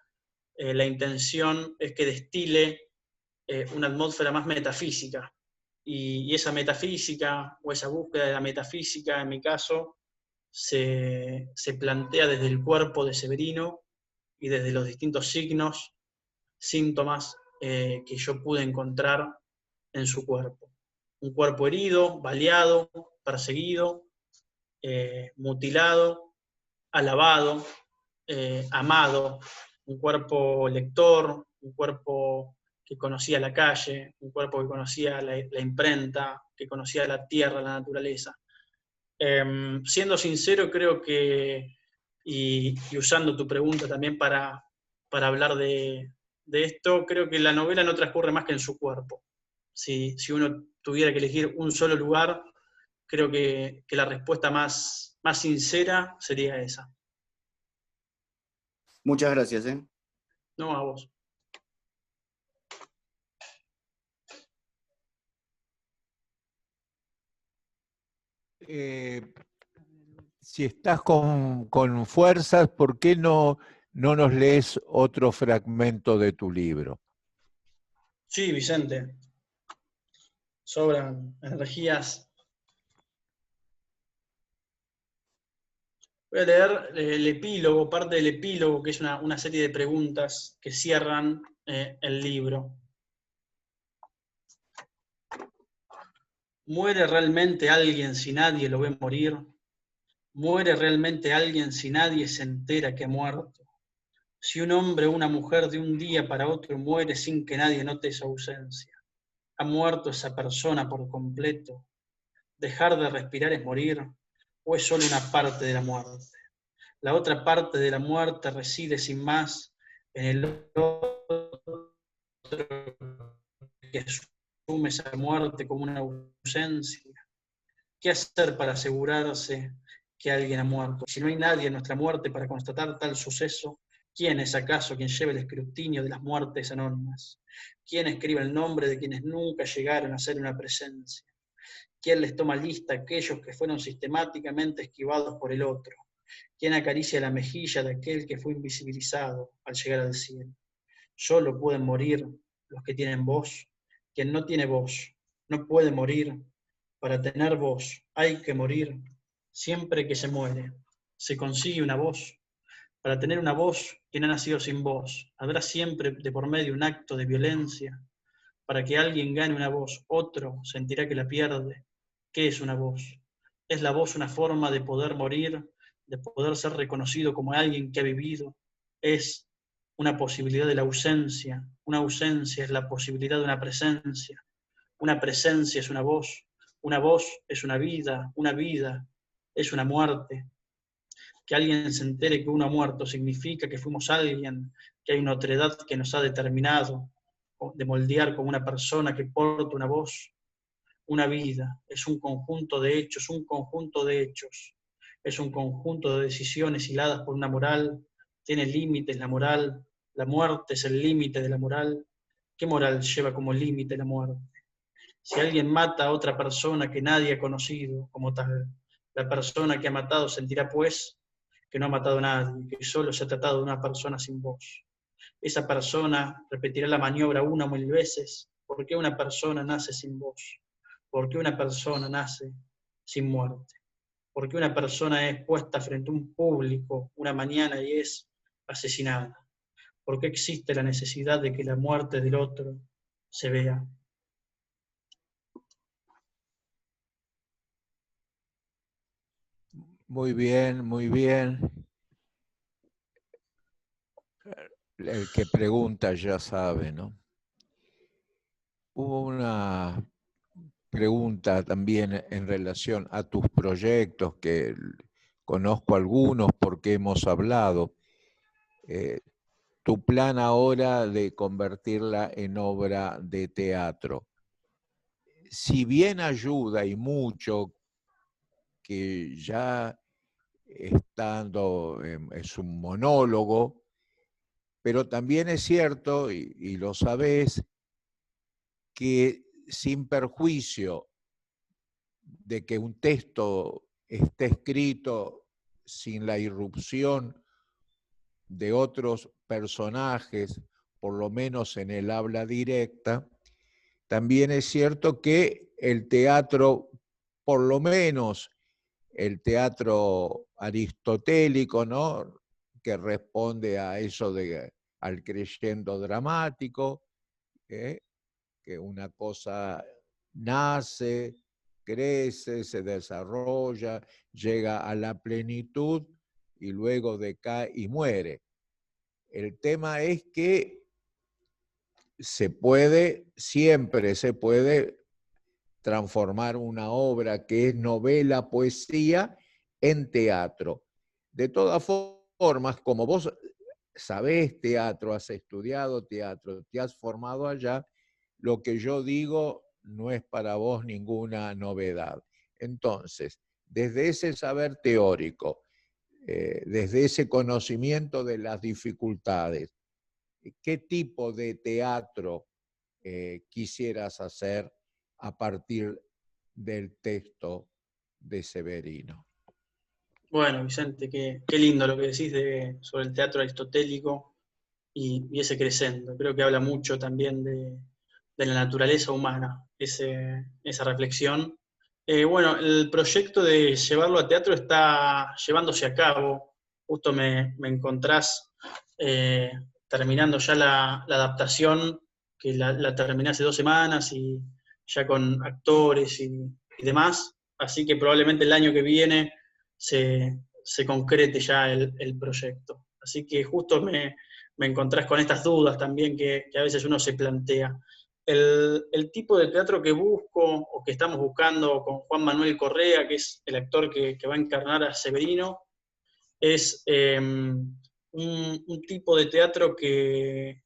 la intención es que destile una atmósfera más metafísica. Y esa metafísica, o esa búsqueda de la metafísica, en mi caso, se plantea desde el cuerpo de Severino y desde los distintos signos, síntomas que yo pude encontrar en su cuerpo. Un cuerpo herido, baleado, perseguido, mutilado, alabado, amado, un cuerpo lector, un cuerpo que conocía la calle, un cuerpo que conocía la imprenta, que conocía la tierra, la naturaleza. Siendo sincero, creo que, y usando tu pregunta también para hablar de esto, creo que la novela no transcurre más que en su cuerpo. Si uno tuviera que elegir un solo lugar, creo que la respuesta más sincera sería esa. Muchas gracias. No, a vos. Si estás con fuerzas, ¿por qué no nos lees otro fragmento de tu libro? Sí, Vicente. Sobran energías. Voy a leer el epílogo, parte del epílogo, que es una serie de preguntas que cierran el libro. ¿Muere realmente alguien si nadie lo ve morir? ¿Muere realmente alguien si nadie se entera que ha muerto? Si un hombre o una mujer de un día para otro muere sin que nadie note su ausencia, ¿ha muerto esa persona por completo? ¿Dejar de respirar es morir o es solo una parte de la muerte? La otra parte de la muerte reside sin más en el otro que asume esa muerte como una ausencia. ¿Qué hacer para asegurarse que alguien ha muerto? Si no hay nadie en nuestra muerte para constatar tal suceso, ¿quién es acaso quien lleva el escrutinio de las muertes anónimas? ¿Quién escribe el nombre de quienes nunca llegaron a ser una presencia? ¿Quién les toma lista a aquellos que fueron sistemáticamente esquivados por el otro? ¿Quién acaricia la mejilla de aquel que fue invisibilizado al llegar al cielo? Solo pueden morir los que tienen voz. Quien no tiene voz no puede morir. Para tener voz hay que morir. Siempre que se muere, se consigue una voz. Para tener una voz, quien ha nacido sin voz, habrá siempre de por medio un acto de violencia. Para que alguien gane una voz, otro sentirá que la pierde. ¿Qué es una voz? ¿Es la voz una forma de poder morir, de poder ser reconocido como alguien que ha vivido? Es una posibilidad de la ausencia. Una ausencia es la posibilidad de una presencia. Una presencia es una voz es una vida es una muerte. Que alguien se entere que uno ha muerto significa que fuimos alguien, que hay una otredad que nos ha determinado de moldear como una persona que porta una voz. Una vida es un conjunto de hechos, es un conjunto de decisiones hiladas por una moral, tiene límites la moral, la muerte es el límite de la moral. ¿Qué moral lleva como límite la muerte? Si alguien mata a otra persona que nadie ha conocido como tal, la persona que ha matado sentirá pues que no ha matado a nadie, que solo se ha tratado de una persona sin voz. Esa persona repetirá la maniobra 1.000 veces. ¿Por qué una persona nace sin voz? ¿Por qué una persona nace sin muerte? ¿Por qué una persona es puesta frente a un público una mañana y es asesinada? ¿Por qué existe la necesidad de que la muerte del otro se vea? Muy bien, muy bien. El que pregunta ya sabe, ¿no? Hubo una pregunta también en relación a tus proyectos, que conozco algunos porque hemos hablado. Tu plan ahora de convertirla en obra de teatro. Si bien ayuda y mucho, que ya estando, es un monólogo, pero también es cierto, y lo sabés, que sin perjuicio de que un texto esté escrito sin la irrupción de otros personajes, por lo menos en el habla directa, también es cierto que el teatro, por lo menos el teatro aristotélico, ¿no?, que responde a eso al crescendo dramático, que una cosa nace, crece, se desarrolla, llega a la plenitud y luego decae y muere. El tema es que siempre se puede transformar una obra que es novela, poesía, en teatro. De todas formas, como vos sabés teatro, has estudiado teatro, te has formado allá, lo que yo digo no es para vos ninguna novedad. Entonces, desde ese saber teórico, desde ese conocimiento de las dificultades, ¿qué tipo de teatro quisieras hacer a partir del texto de Severino? Bueno, Vicente, qué lindo lo que decís sobre el teatro aristotélico y ese crescendo. Creo que habla mucho también de la naturaleza humana, esa reflexión. Bueno, el proyecto de llevarlo a teatro está llevándose a cabo. Justo me encontrás terminando ya la adaptación, que la terminé hace 2 semanas y ya con actores y demás. Así que probablemente el año que viene se concrete ya el proyecto. Así que justo me encontrás con estas dudas también que a veces uno se plantea. El tipo de teatro que busco o que estamos buscando con Juan Manuel Correa, que es el actor que va a encarnar a Severino, es un tipo de teatro que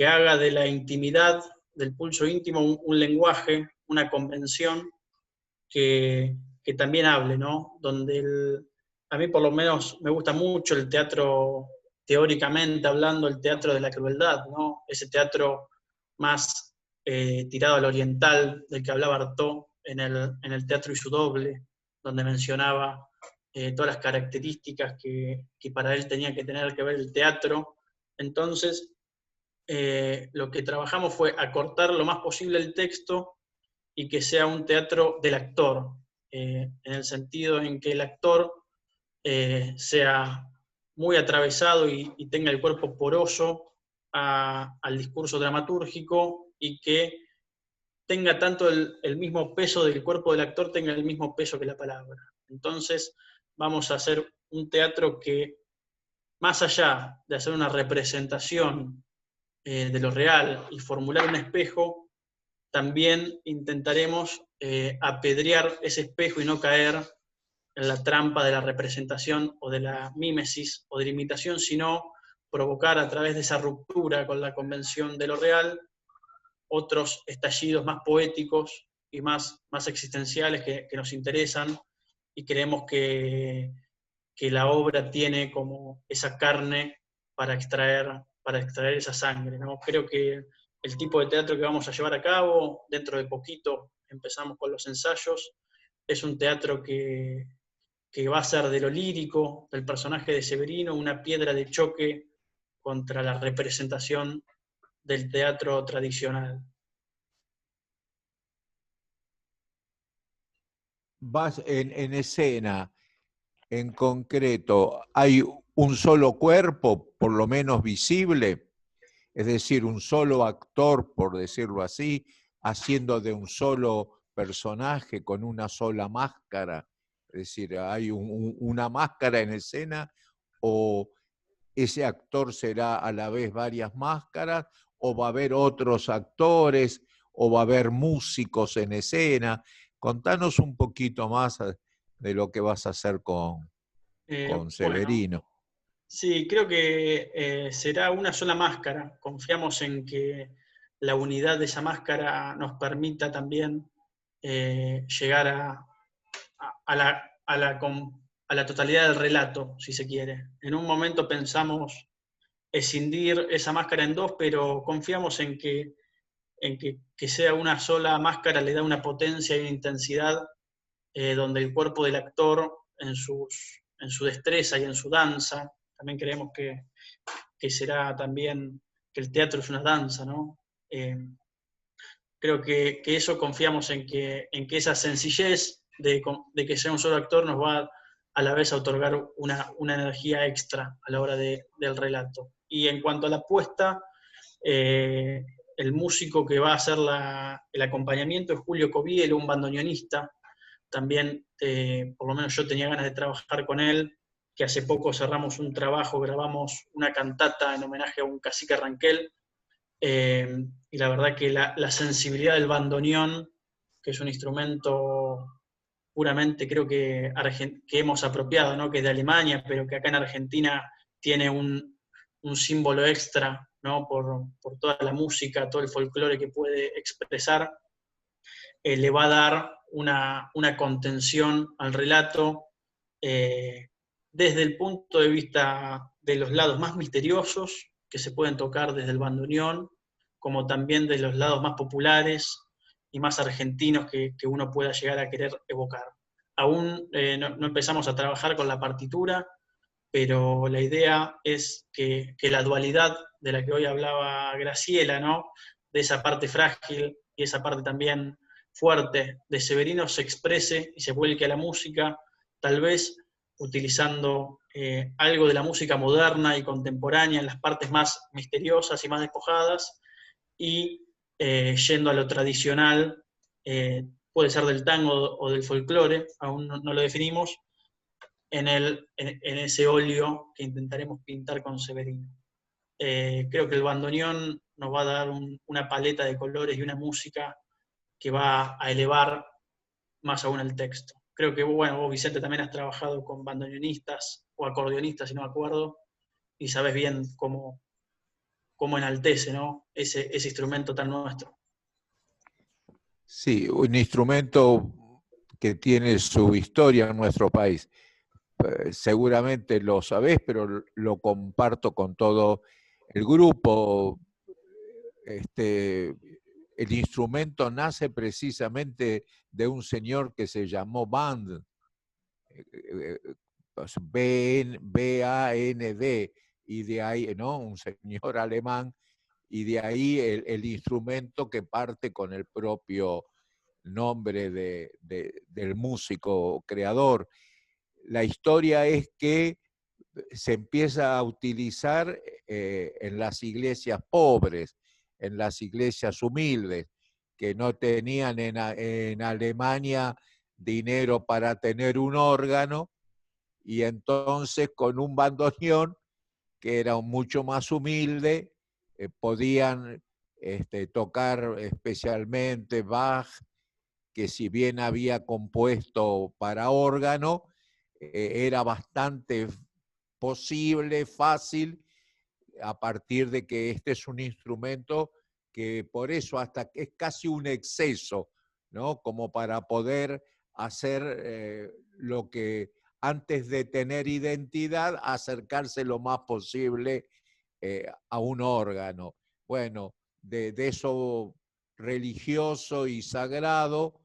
haga de la intimidad, del pulso íntimo, un lenguaje, una convención que también hable, ¿no? Donde a mí por lo menos me gusta mucho el teatro, teóricamente hablando, el teatro de la crueldad, ¿no? Ese teatro más tirado al oriental, del que hablaba Artaud en el Teatro y su doble, donde mencionaba todas las características que para él tenía que tener que ver el teatro. Entonces, lo que trabajamos fue acortar lo más posible el texto y que sea un teatro del actor, en el sentido en que el actor sea muy atravesado y tenga el cuerpo poroso al discurso dramatúrgico, y que tenga tanto el mismo peso del cuerpo del actor, tenga el mismo peso que la palabra. Entonces vamos a hacer un teatro que, más allá de hacer una representación de lo real y formular un espejo, también intentaremos apedrear ese espejo y no caer en la trampa de la representación o de la mímesis o de la imitación, sino provocar a través de esa ruptura con la convención de lo real otros estallidos más poéticos y más existenciales que nos interesan, y creemos que la obra tiene como esa carne para extraer esa sangre, ¿no? Creo que el tipo de teatro que vamos a llevar a cabo, dentro de poquito empezamos con los ensayos, es un teatro que va a ser de lo lírico, del personaje de Severino, una piedra de choque contra la representación del teatro tradicional. Vas en escena, en concreto, ¿hay un solo cuerpo, por lo menos visible? Es decir, un solo actor, por decirlo así, haciendo de un solo personaje con una sola máscara. Es decir, ¿hay una máscara en escena, o ese actor será a la vez varias máscaras, o va a haber otros actores, o va a haber músicos en escena? Contanos un poquito más de lo que vas a hacer con Severino. Bueno, sí, creo que será una sola máscara. Confiamos en que la unidad de esa máscara nos permita también llegar a la totalidad del relato, si se quiere. En un momento pensamos escindir esa máscara en dos, pero confiamos en que sea una sola máscara le da una potencia y una intensidad, donde el cuerpo del actor, en su destreza y en su danza, también creemos que será también que el teatro es una danza, ¿no? Creo que eso confiamos en que esa sencillez de que sea un solo actor nos va a la vez a otorgar una energía extra a la hora del relato. Y en cuanto a la puesta, el músico que va a hacer el acompañamiento es Julio Covielo, un bandoneonista. También, por lo menos yo tenía ganas de trabajar con él, que hace poco cerramos un trabajo, grabamos una cantata en homenaje a un cacique Ranquel, y la verdad que la sensibilidad del bandoneón, que es un instrumento puramente, creo que hemos apropiado, ¿no? Que es de Alemania, pero que acá en Argentina tiene un símbolo extra, ¿no? Por toda la música, todo el folclore que puede expresar, le va a dar una contención al relato, desde el punto de vista de los lados más misteriosos que se pueden tocar desde el bandoneón, como también de los lados más populares y más argentinos que uno pueda llegar a querer evocar. Aún no empezamos a trabajar con la partitura, pero la idea es que la dualidad de la que hoy hablaba Graciela, ¿no? De esa parte frágil y esa parte también fuerte de Severino, se exprese y se vuelque a la música, tal vez utilizando algo de la música moderna y contemporánea en las partes más misteriosas y más despojadas, y yendo a lo tradicional, puede ser del tango o del folclore, aún no lo definimos, en ese óleo que intentaremos pintar con Severino. Creo que el bandoneón nos va a dar una paleta de colores y una música que va a elevar más aún el texto. Creo que, bueno, vos, Vicente, también has trabajado con bandoneonistas o acordeonistas, si no me acuerdo, y sabes bien cómo enaltece, ¿no?, ese instrumento tan nuestro. Sí, un instrumento que tiene su historia en nuestro país. Seguramente lo sabés, pero lo comparto con todo el grupo. El instrumento nace precisamente de un señor que se llamó Band, B-A-N-D, y de ahí, ¿no?, un señor alemán, y de ahí el instrumento que parte con el propio nombre del músico creador. La historia es que se empieza a utilizar en las iglesias pobres, en las iglesias humildes, que no tenían en Alemania dinero para tener un órgano, y entonces con un bandoneón, que era mucho más humilde, podían tocar especialmente Bach, que si bien había compuesto para órgano, era bastante posible, fácil, a partir de que este es un instrumento que por eso hasta es casi un exceso, ¿no?, como para poder hacer lo que antes de tener identidad, acercarse lo más posible a un órgano. Bueno, de eso religioso y sagrado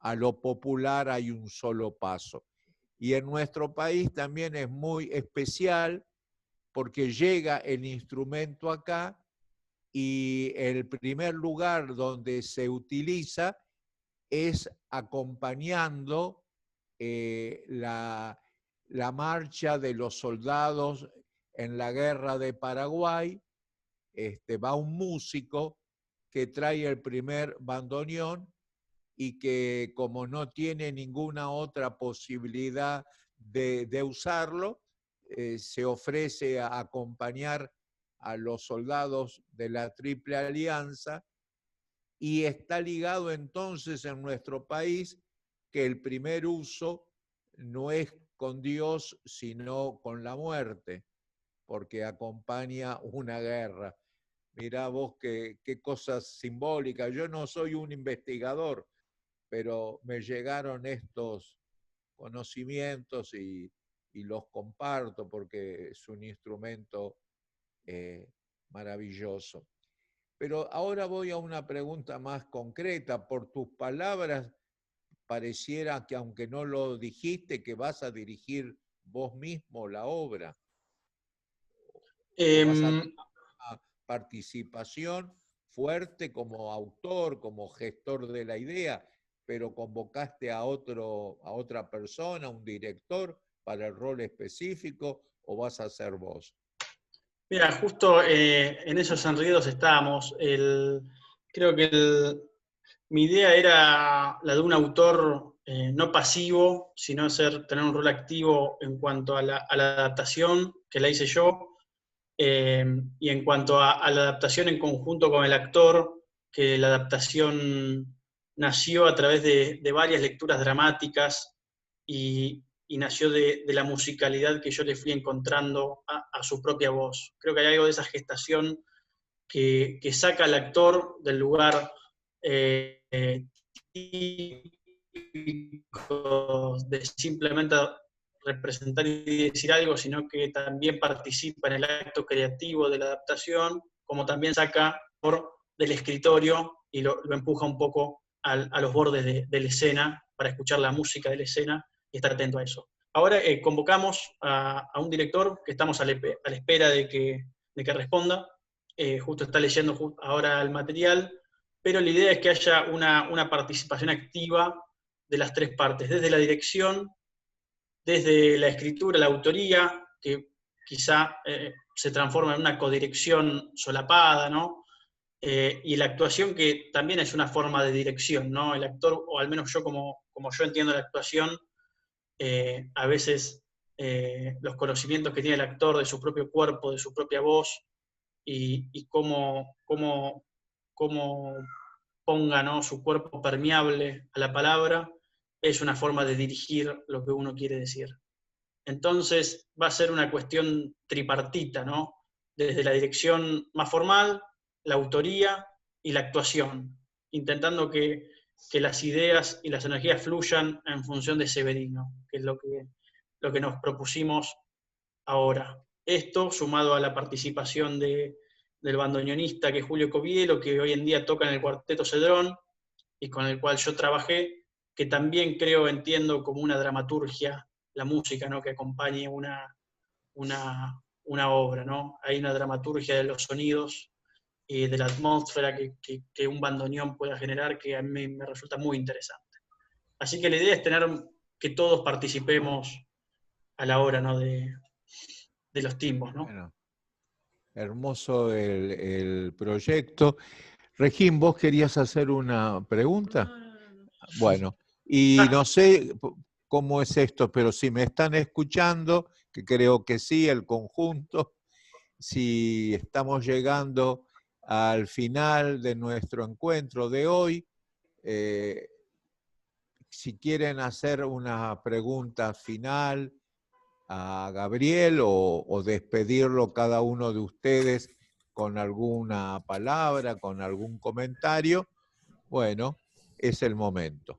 a lo popular hay un solo paso. Y en nuestro país también es muy especial porque llega el instrumento acá y el primer lugar donde se utiliza es acompañando la marcha de los soldados en la guerra de Paraguay. Va un músico que trae el primer bandoneón y que, como no tiene ninguna otra posibilidad de usarlo, se ofrece a acompañar a los soldados de la Triple Alianza, y está ligado entonces en nuestro país que el primer uso no es con Dios, sino con la muerte, porque acompaña una guerra. Mirá vos qué cosas simbólicas. Yo no soy un investigador, pero me llegaron estos conocimientos y los comparto porque es un instrumento maravilloso. Pero ahora voy a una pregunta más concreta. Por tus palabras, pareciera que, aunque no lo dijiste, que vas a dirigir vos mismo la obra. Vas a tener una participación fuerte como autor, como gestor de la idea, pero convocaste a otra persona, un director, para el rol específico, ¿o vas a ser vos? Mira, justo en esos enredos estábamos. Creo que mi idea era la de un autor no pasivo, sino tener un rol activo en cuanto a la adaptación, que la hice yo, y en cuanto a la adaptación en conjunto con el actor, que la adaptación nació a través de varias lecturas dramáticas y nació de la musicalidad que yo le fui encontrando a su propia voz. Creo que hay algo de esa gestación que saca al actor del lugar típico de simplemente representar y decir algo, sino que también participa en el acto creativo de la adaptación, como también saca del escritorio y lo empuja un poco a los bordes de la escena para escuchar la música de la escena y estar atento a eso. Ahora convocamos a un director que estamos a la espera de que responda. Justo está leyendo ahora el material, pero la idea es que haya una participación activa de las tres partes, desde la dirección, desde la escritura, la autoría, que quizá se transforma en una codirección solapada, ¿no? Y la actuación, que también es una forma de dirección, ¿no? El actor, o al menos yo como yo entiendo la actuación, a veces los conocimientos que tiene el actor de su propio cuerpo, de su propia voz, y cómo ponga, ¿no?, su cuerpo permeable a la palabra, es una forma de dirigir lo que uno quiere decir. Entonces va a ser una cuestión tripartita, ¿no? Desde la dirección más formal, la autoría y la actuación, intentando que las ideas y las energías fluyan en función de Severino, que es lo que nos propusimos ahora. Esto, sumado a la participación del bandoneonista, que es Julio Covielo, que hoy en día toca en el Cuarteto Cedrón, y con el cual yo trabajé, que también entiendo como una dramaturgia, la música, ¿no?, que acompañe una obra, ¿no? Hay una dramaturgia de los sonidos y de la atmósfera que un bandoneón pueda generar, que a mí me resulta muy interesante. Así que la idea es que todos participemos a la hora, ¿no?, de los timbos, ¿no? Bueno, hermoso el proyecto. Regín, ¿vos querías hacer una pregunta? Bueno, y no sé cómo es esto, pero si me están escuchando, que creo que sí, el conjunto, si estamos llegando al final de nuestro encuentro de hoy, si quieren hacer una pregunta final a Gabriel o despedirlo cada uno de ustedes con alguna palabra, con algún comentario, bueno, es el momento.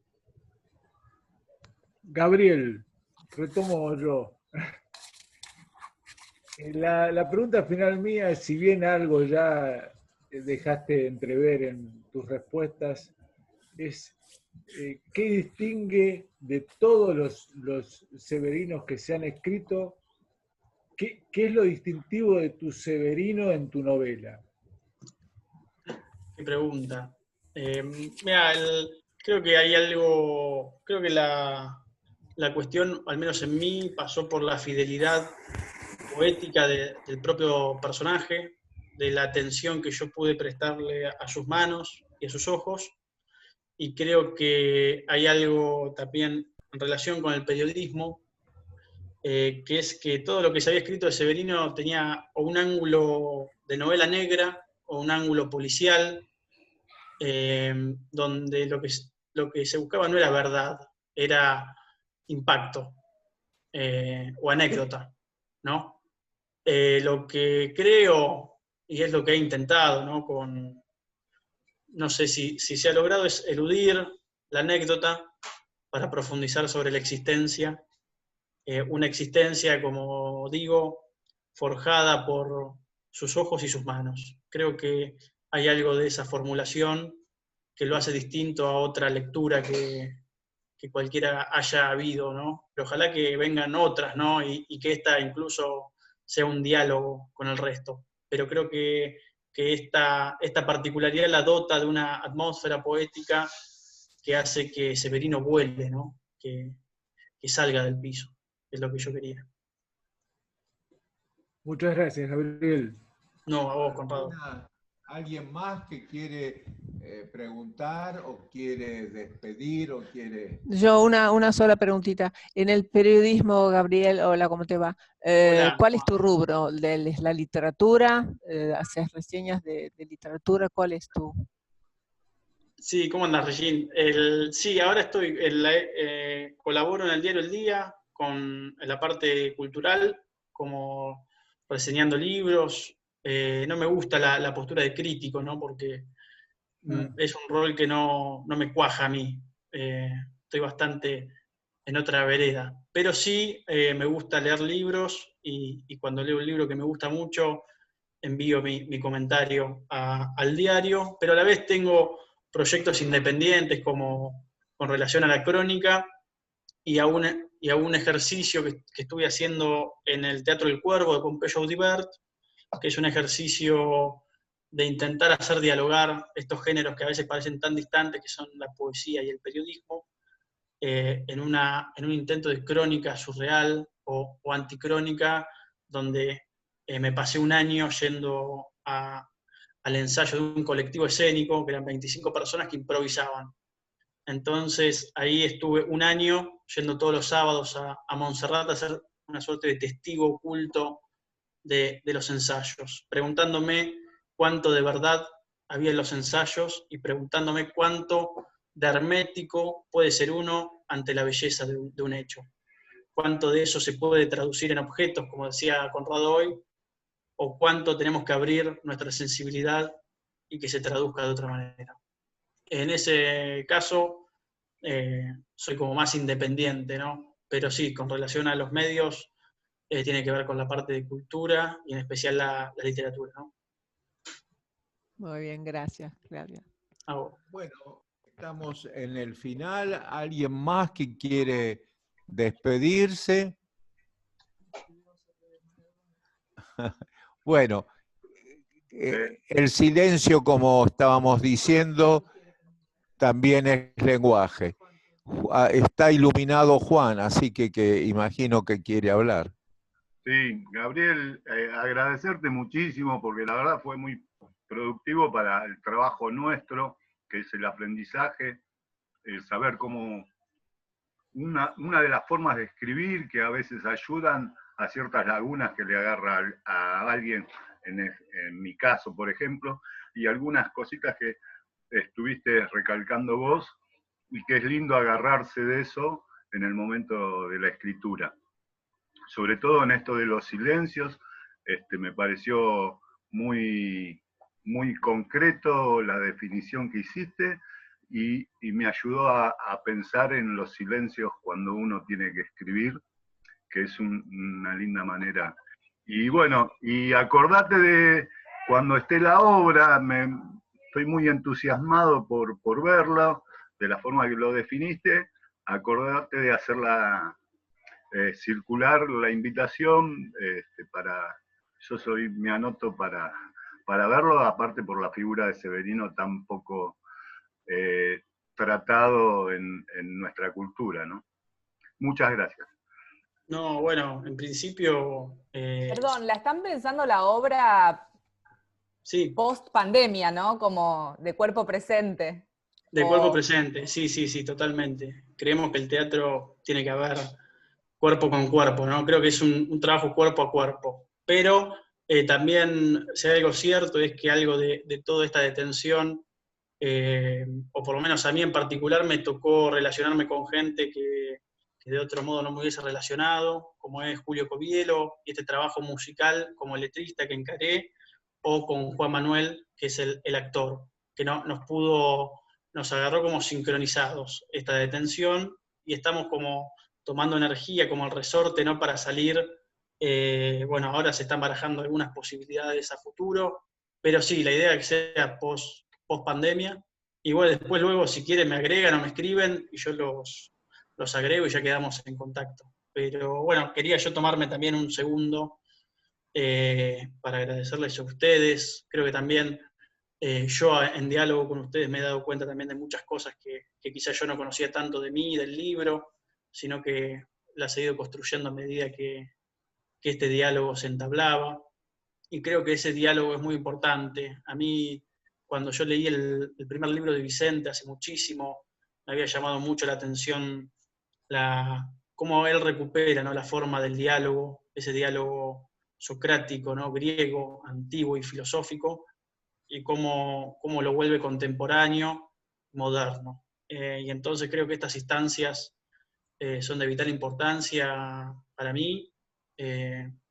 Gabriel, retomo yo. La pregunta final mía es, si bien algo ya dejaste entrever en tus respuestas, es ¿qué distingue de todos los severinos que se han escrito? ¿Qué es lo distintivo de tu Severino en tu novela? Qué pregunta. Mira, creo que hay algo, creo que la cuestión, al menos en mí, pasó por la fidelidad poética del propio personaje, de la atención que yo pude prestarle a sus manos y a sus ojos, y creo que hay algo también en relación con el periodismo, que es que todo lo que se había escrito de Severino tenía o un ángulo de novela negra o un ángulo policial, donde lo que se buscaba no era verdad, era impacto o anécdota, ¿no? Lo que creo, y es lo que he intentado, ¿no?, no sé si se ha logrado, es eludir la anécdota para profundizar sobre la existencia, una existencia, como digo, forjada por sus ojos y sus manos. Creo que hay algo de esa formulación que lo hace distinto a otra lectura que cualquiera haya habido, ¿no? Pero ojalá que vengan otras, ¿no? Y que esta incluso sea un diálogo con el resto. Pero creo que esta particularidad la dota de una atmósfera poética que hace que Severino vuele, ¿no? Que salga del piso, es lo que yo quería. Muchas gracias, Gabriel. No, a vos, compadre. ¿Alguien más que quiere preguntar o quiere despedir o quiere...? Yo una sola preguntita. En el periodismo, Gabriel, hola, ¿cómo te va? Hola. ¿Cuál es tu rubro? ¿Es la literatura? ¿Haces reseñas de literatura? ¿Cuál es tu...? Sí, ¿cómo andas, Regín? Sí, ahora estoy, colaboro en el diario El Día, en la parte cultural, como reseñando libros. No me gusta la postura de crítico, ¿no? Porque es un rol que no me cuaja a mí. Estoy bastante en otra vereda. Pero sí me gusta leer libros y cuando leo un libro que me gusta mucho, envío mi comentario al diario, pero a la vez tengo proyectos independientes como con relación a la crónica y a un ejercicio que estuve haciendo en el Teatro del Cuervo de Pompeyo Audibert, que es un ejercicio de intentar hacer dialogar estos géneros que a veces parecen tan distantes, que son la poesía y el periodismo, en un intento de crónica surreal o anticrónica, donde me pasé un año yendo al ensayo de un colectivo escénico, que eran 25 personas que improvisaban. Entonces ahí estuve un año yendo todos los sábados a Montserrat a hacer una suerte de testigo oculto de los ensayos, preguntándome cuánto de verdad había en los ensayos y preguntándome cuánto de hermético puede ser uno ante la belleza de un hecho. Cuánto de eso se puede traducir en objetos, como decía Conrado hoy, o cuánto tenemos que abrir nuestra sensibilidad y que se traduzca de otra manera. En ese caso, soy como más independiente, ¿no? Pero sí, con relación a los medios, tiene que ver con la parte de cultura y en especial la literatura, ¿no? Muy bien, gracias, Claudia. Bueno, estamos en el final. ¿Alguien más que quiere despedirse? Bueno, el silencio, como estábamos diciendo, también es lenguaje. Está iluminado Juan, así que imagino que quiere hablar. Sí, Gabriel, agradecerte muchísimo porque la verdad fue muy productivo para el trabajo nuestro, que es el aprendizaje, el saber cómo una de las formas de escribir que a veces ayudan a ciertas lagunas que le agarra a alguien, en mi caso, por ejemplo, y algunas cositas que estuviste recalcando vos, y que es lindo agarrarse de eso en el momento de la escritura. Sobre todo en esto de los silencios, me pareció muy, muy concreto la definición que hiciste y me ayudó a pensar en los silencios cuando uno tiene que escribir, que es una linda manera. Y bueno, y acordate de cuando esté la obra, estoy muy entusiasmado por verlo, de la forma que lo definiste, acordate de hacerla circular la invitación, me anoto para verlo, aparte por la figura de Severino tan poco tratado en nuestra cultura, ¿no? Muchas gracias. No, bueno, en principio... Perdón, ¿la están pensando la obra post pandemia, ¿no? Como de cuerpo presente. De cuerpo presente, sí, totalmente. Creemos que el teatro tiene que haber cuerpo con cuerpo, ¿no? Creo que es un trabajo cuerpo a cuerpo. Pero también, si hay algo cierto, es que algo de toda esta detención, o por lo menos a mí en particular, me tocó relacionarme con gente que de otro modo no me hubiese relacionado, como es Julio Covielo, y este trabajo musical como letrista que encaré, o con Juan Manuel, que es el actor, que nos agarró como sincronizados esta detención, y estamos como tomando energía, como el resorte, ¿no? Para salir. Bueno, ahora se están barajando algunas posibilidades a futuro, pero sí, la idea es que sea post pandemia. Igual después luego, si quieren, me agregan o me escriben y yo los agrego y ya quedamos en contacto. Pero bueno, quería yo tomarme también un segundo para agradecerles a ustedes. Creo que también yo en diálogo con ustedes me he dado cuenta también de muchas cosas que quizás yo no conocía tanto de mí, del libro, sino que las he ido construyendo a medida que este diálogo se entablaba. Y creo que ese diálogo es muy importante. A mí, cuando yo leí el primer libro de Vicente hace muchísimo, me había llamado mucho la atención cómo él recupera, ¿no? La forma del diálogo, ese diálogo socrático, ¿no? Griego, antiguo y filosófico, y cómo lo vuelve contemporáneo, moderno. Y entonces creo que estas instancias son de vital importancia para mí,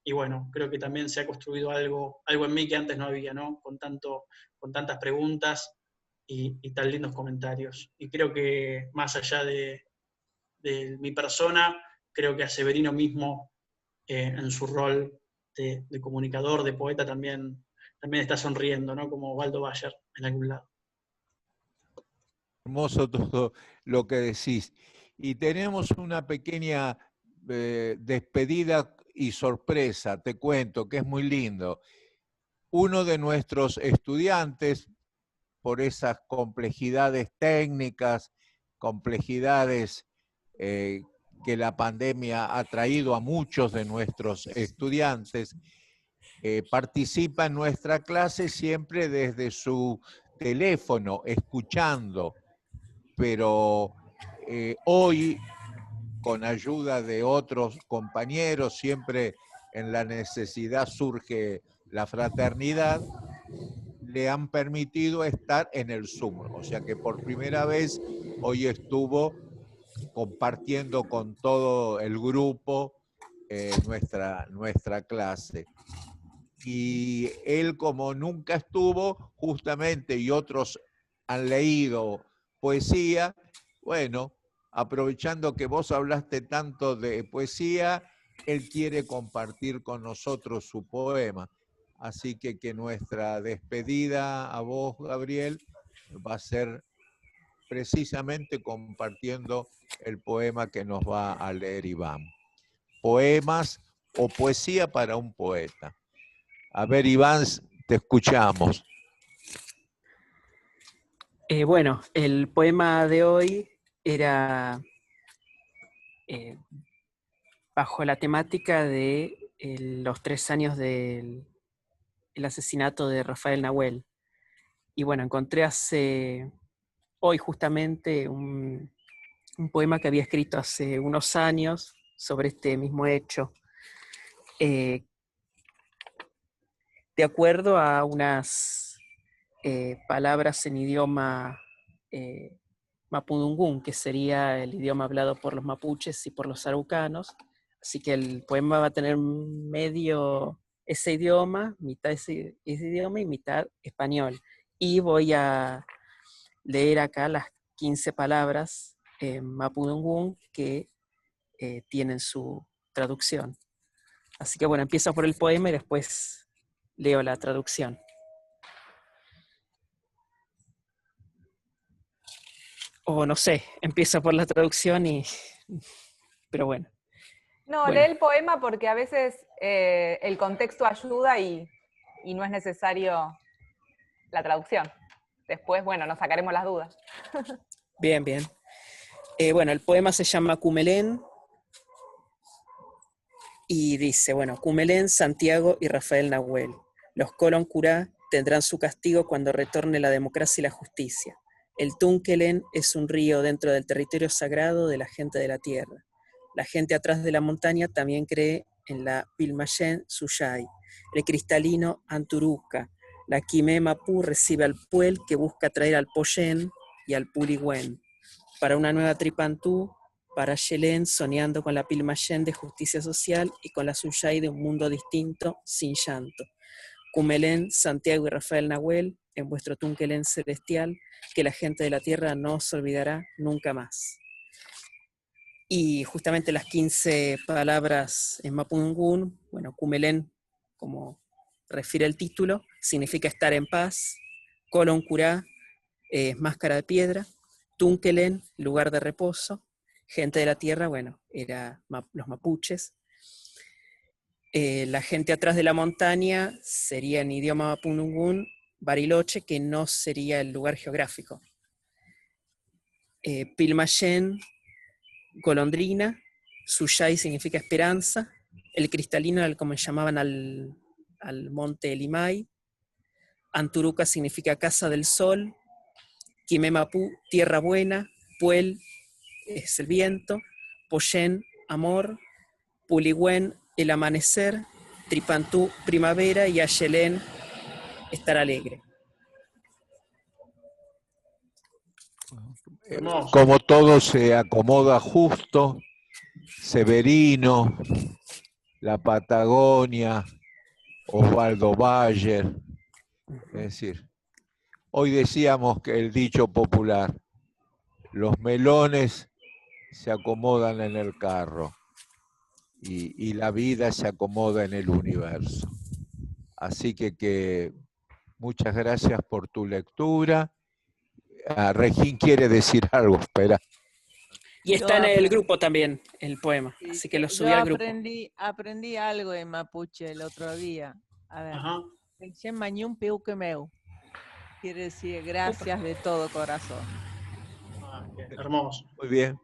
y bueno, creo que también se ha construido algo en mí que antes no había, ¿no? Con tantas preguntas y tan lindos comentarios. Y creo que más allá de mi persona, creo que a Severino mismo, en su rol de comunicador, de poeta, también está sonriendo, ¿no? Como Waldo Bayer en algún lado. Hermoso todo lo que decís. Y tenemos una pequeña despedida y sorpresa, te cuento, que es muy lindo. Uno de nuestros estudiantes, por esas complejidades técnicas, complejidades que la pandemia ha traído a muchos de nuestros estudiantes, participa en nuestra clase siempre desde su teléfono, escuchando, pero hoy con ayuda de otros compañeros, siempre en la necesidad surge la fraternidad, le han permitido estar en el Zoom. O sea que por primera vez hoy estuvo compartiendo con todo el grupo nuestra clase. Y él, como nunca estuvo, justamente, y otros han leído poesía, bueno, aprovechando que vos hablaste tanto de poesía, él quiere compartir con nosotros su poema. Así que nuestra despedida a vos, Gabriel, va a ser precisamente compartiendo el poema que nos va a leer Iván. Poemas o poesía para un poeta. A ver, Iván, te escuchamos. Bueno, el poema de hoy era bajo la temática de los 3 años del asesinato de Rafael Nahuel. Y bueno, encontré hoy justamente un poema que había escrito hace unos años sobre este mismo hecho. De acuerdo a unas palabras en idioma mapudungún, que sería el idioma hablado por los mapuches y por los araucanos. Así que el poema va a tener medio ese idioma, mitad ese idioma y mitad español. Y voy a leer acá las 15 palabras en mapudungún que tienen su traducción. Así que bueno, empiezo por el poema y después leo la traducción. O no sé, empiezo por la traducción pero bueno. No, Bueno. lee el poema porque a veces el contexto ayuda y no es necesario la traducción. Después, bueno, nos sacaremos las dudas. Bien, bien. Bueno, el poema se llama Cumelén y dice, bueno, Cumelén, Santiago y Rafael Nahuel. Los Colón Curá tendrán su castigo cuando retorne la democracia y la justicia. El Tunkelén es un río dentro del territorio sagrado de la gente de la tierra. La gente atrás de la montaña también cree en la Pilmayén Suyay, el cristalino Anturuca. La Quimé Mapú recibe al Puel que busca traer al Poyén y al Puligüén. Para una nueva Tripantú, para Yelén, soñando con la Pilmayén de justicia social y con la Suyay de un mundo distinto, sin llanto. Cumelén, Santiago y Rafael Nahuel, en vuestro Tunkelén celestial, que la gente de la tierra no os olvidará nunca más. Y justamente las 15 palabras en mapudungún, bueno, Cumelén, como refiere el título, significa estar en paz. Colón Curá es máscara de piedra. Tunkelén, lugar de reposo. Gente de la tierra, bueno, era los mapuches. La gente atrás de la montaña sería en idioma mapudungún Bariloche, que no sería el lugar geográfico. Pilmayén, golondrina. Suyay significa esperanza. El cristalino, como llamaban al monte Limay. Anturuca significa casa del sol. Quimé Mapú, tierra buena. Puel es el viento. Poyén, amor. Puligüén, el amanecer. Tripantú, primavera. Y Ayelén, estar alegre. Como todo se acomoda justo, Severino, la Patagonia, Osvaldo Bayer. Es decir, hoy decíamos que el dicho popular, los melones se acomodan en el carro y la vida se acomoda en el universo. Así que muchas gracias por tu lectura. Regín quiere decir algo, espera. Y está en el grupo también, el poema, así que lo subí al grupo. Aprendí algo en mapuche el otro día. A ver, quiere decir gracias de todo corazón. Hermoso. Muy bien,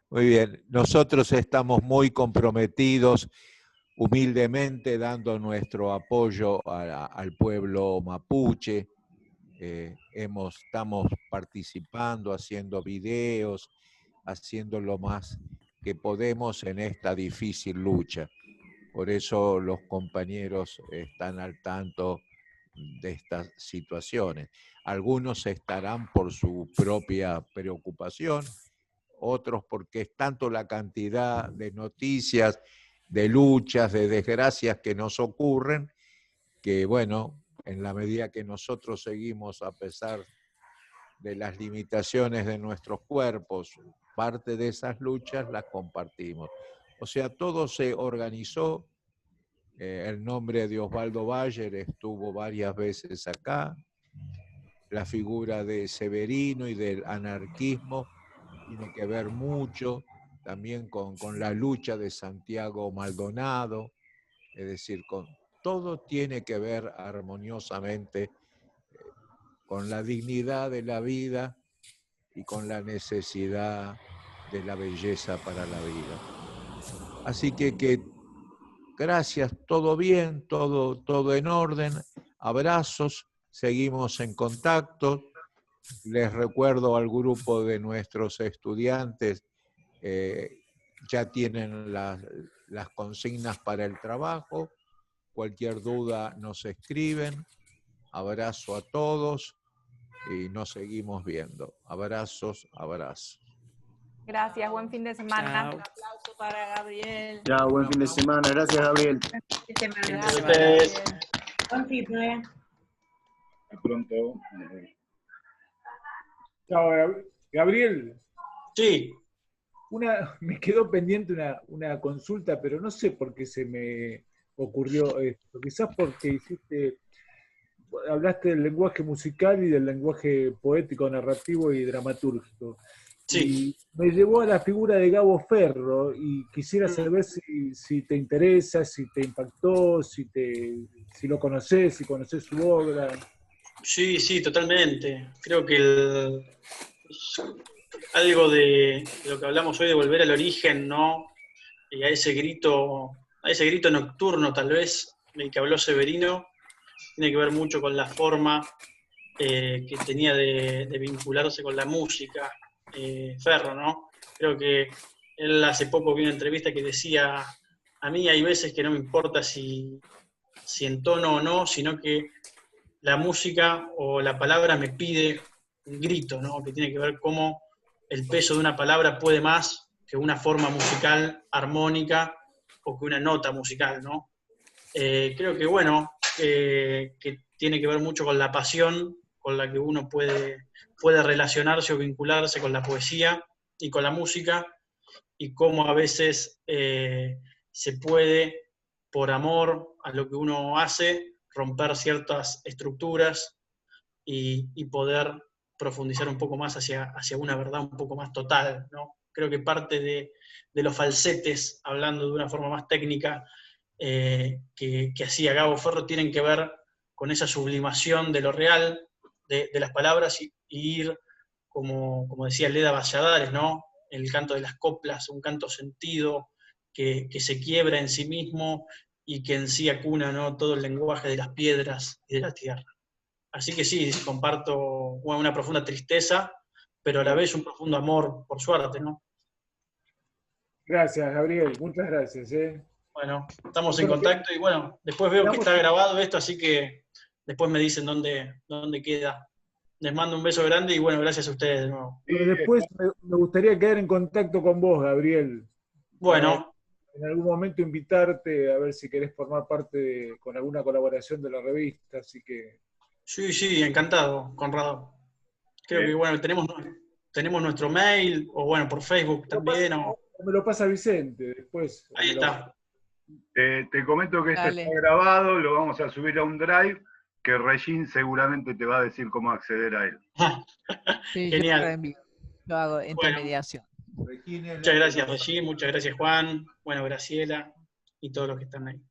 muy bien. Nosotros estamos muy comprometidos, humildemente dando nuestro apoyo al pueblo mapuche. Estamos participando, haciendo videos, haciendo lo más que podemos en esta difícil lucha. Por eso los compañeros están al tanto de estas situaciones. Algunos estarán por su propia preocupación, otros porque es tanto la cantidad de noticias, de luchas, de desgracias que nos ocurren, que bueno, en la medida que nosotros seguimos a pesar de las limitaciones de nuestros cuerpos, parte de esas luchas las compartimos. O sea, todo se organizó. El nombre de Osvaldo Bayer estuvo varias veces acá. La figura de Severino y del anarquismo tiene que ver mucho también con la lucha de Santiago Maldonado. Es decir, todo tiene que ver armoniosamente con la dignidad de la vida y con la necesidad de la belleza para la vida. Así que gracias, todo bien, todo en orden, abrazos, seguimos en contacto. Les recuerdo al grupo de nuestros estudiantes, ya tienen las consignas para el trabajo, cualquier duda nos escriben. Abrazo a todos y nos seguimos viendo. Abrazos, abrazos. Gracias, buen fin de semana. Chao. Un aplauso para Gabriel. Ya, buen fin de semana. Gracias, Gabriel. Gracias. Buen fin de. Hasta pronto. Chao, Gabriel. Sí. Me quedó pendiente una consulta, pero no sé por qué se me ocurrió esto. Quizás porque hablaste del lenguaje musical y del lenguaje poético, narrativo y dramatúrgico. Sí. Y me llevó a la figura de Gabo Ferro y quisiera saber si te interesa, si te impactó, si lo conoces, si conoces su obra. Sí, totalmente. Creo que algo de lo que hablamos hoy de volver al origen, ¿no? Y a ese grito nocturno, tal vez, del que habló Severino, tiene que ver mucho con la forma que tenía de vincularse con la música, Ferro, ¿no? Creo que él hace poco vi una entrevista que decía, a mí hay veces que no me importa si entono o no, sino que la música o la palabra me pide un grito, ¿no? Que tiene que ver cómo el peso de una palabra puede más que una forma musical armónica o que una nota musical, ¿no? Creo que, bueno, que tiene que ver mucho con la pasión con la que uno puede relacionarse o vincularse con la poesía y con la música, y cómo a veces se puede, por amor a lo que uno hace, romper ciertas estructuras y poder profundizar un poco más hacia una verdad un poco más total, ¿no? Creo que parte de los falsetes, hablando de una forma más técnica, que hacía Gabo Ferro, tienen que ver con esa sublimación de lo real, de las palabras, y ir, como decía Leda Valladares, ¿no? El canto de las coplas, un canto sentido, que se quiebra en sí mismo y que en sí acuna, ¿no?, todo el lenguaje de las piedras y de la tierra. Así que sí, comparto una profunda tristeza, pero a la vez un profundo amor por su arte, ¿no? Gracias, Gabriel, muchas gracias. Bueno, estamos en contacto y bueno, después veo que está grabado esto, así que después me dicen dónde queda. Les mando un beso grande y bueno, gracias a ustedes de nuevo. Después me gustaría quedar en contacto con vos, Gabriel. Bueno. En algún momento invitarte a ver si querés formar parte con alguna colaboración de la revista, así que... Sí, encantado, Conrado. Creo que bueno, tenemos nuestro mail, o bueno, por Facebook también. Me lo pasa Vicente después. Ahí está. Te comento que este está grabado, lo vamos a subir a un drive, que Regín seguramente te va a decir cómo acceder a él. Sí, genial. Lo hago intermediación. Muchas gracias, Regín, muchas gracias, Juan, bueno, Graciela y todos los que están ahí.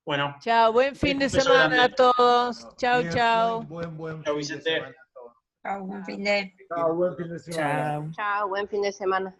Bueno. Chao, buen fin de semana a todos. Chao. Chao, Vicente. Chao, buen fin de. Chao, buen fin de semana. Chao, buen fin de semana.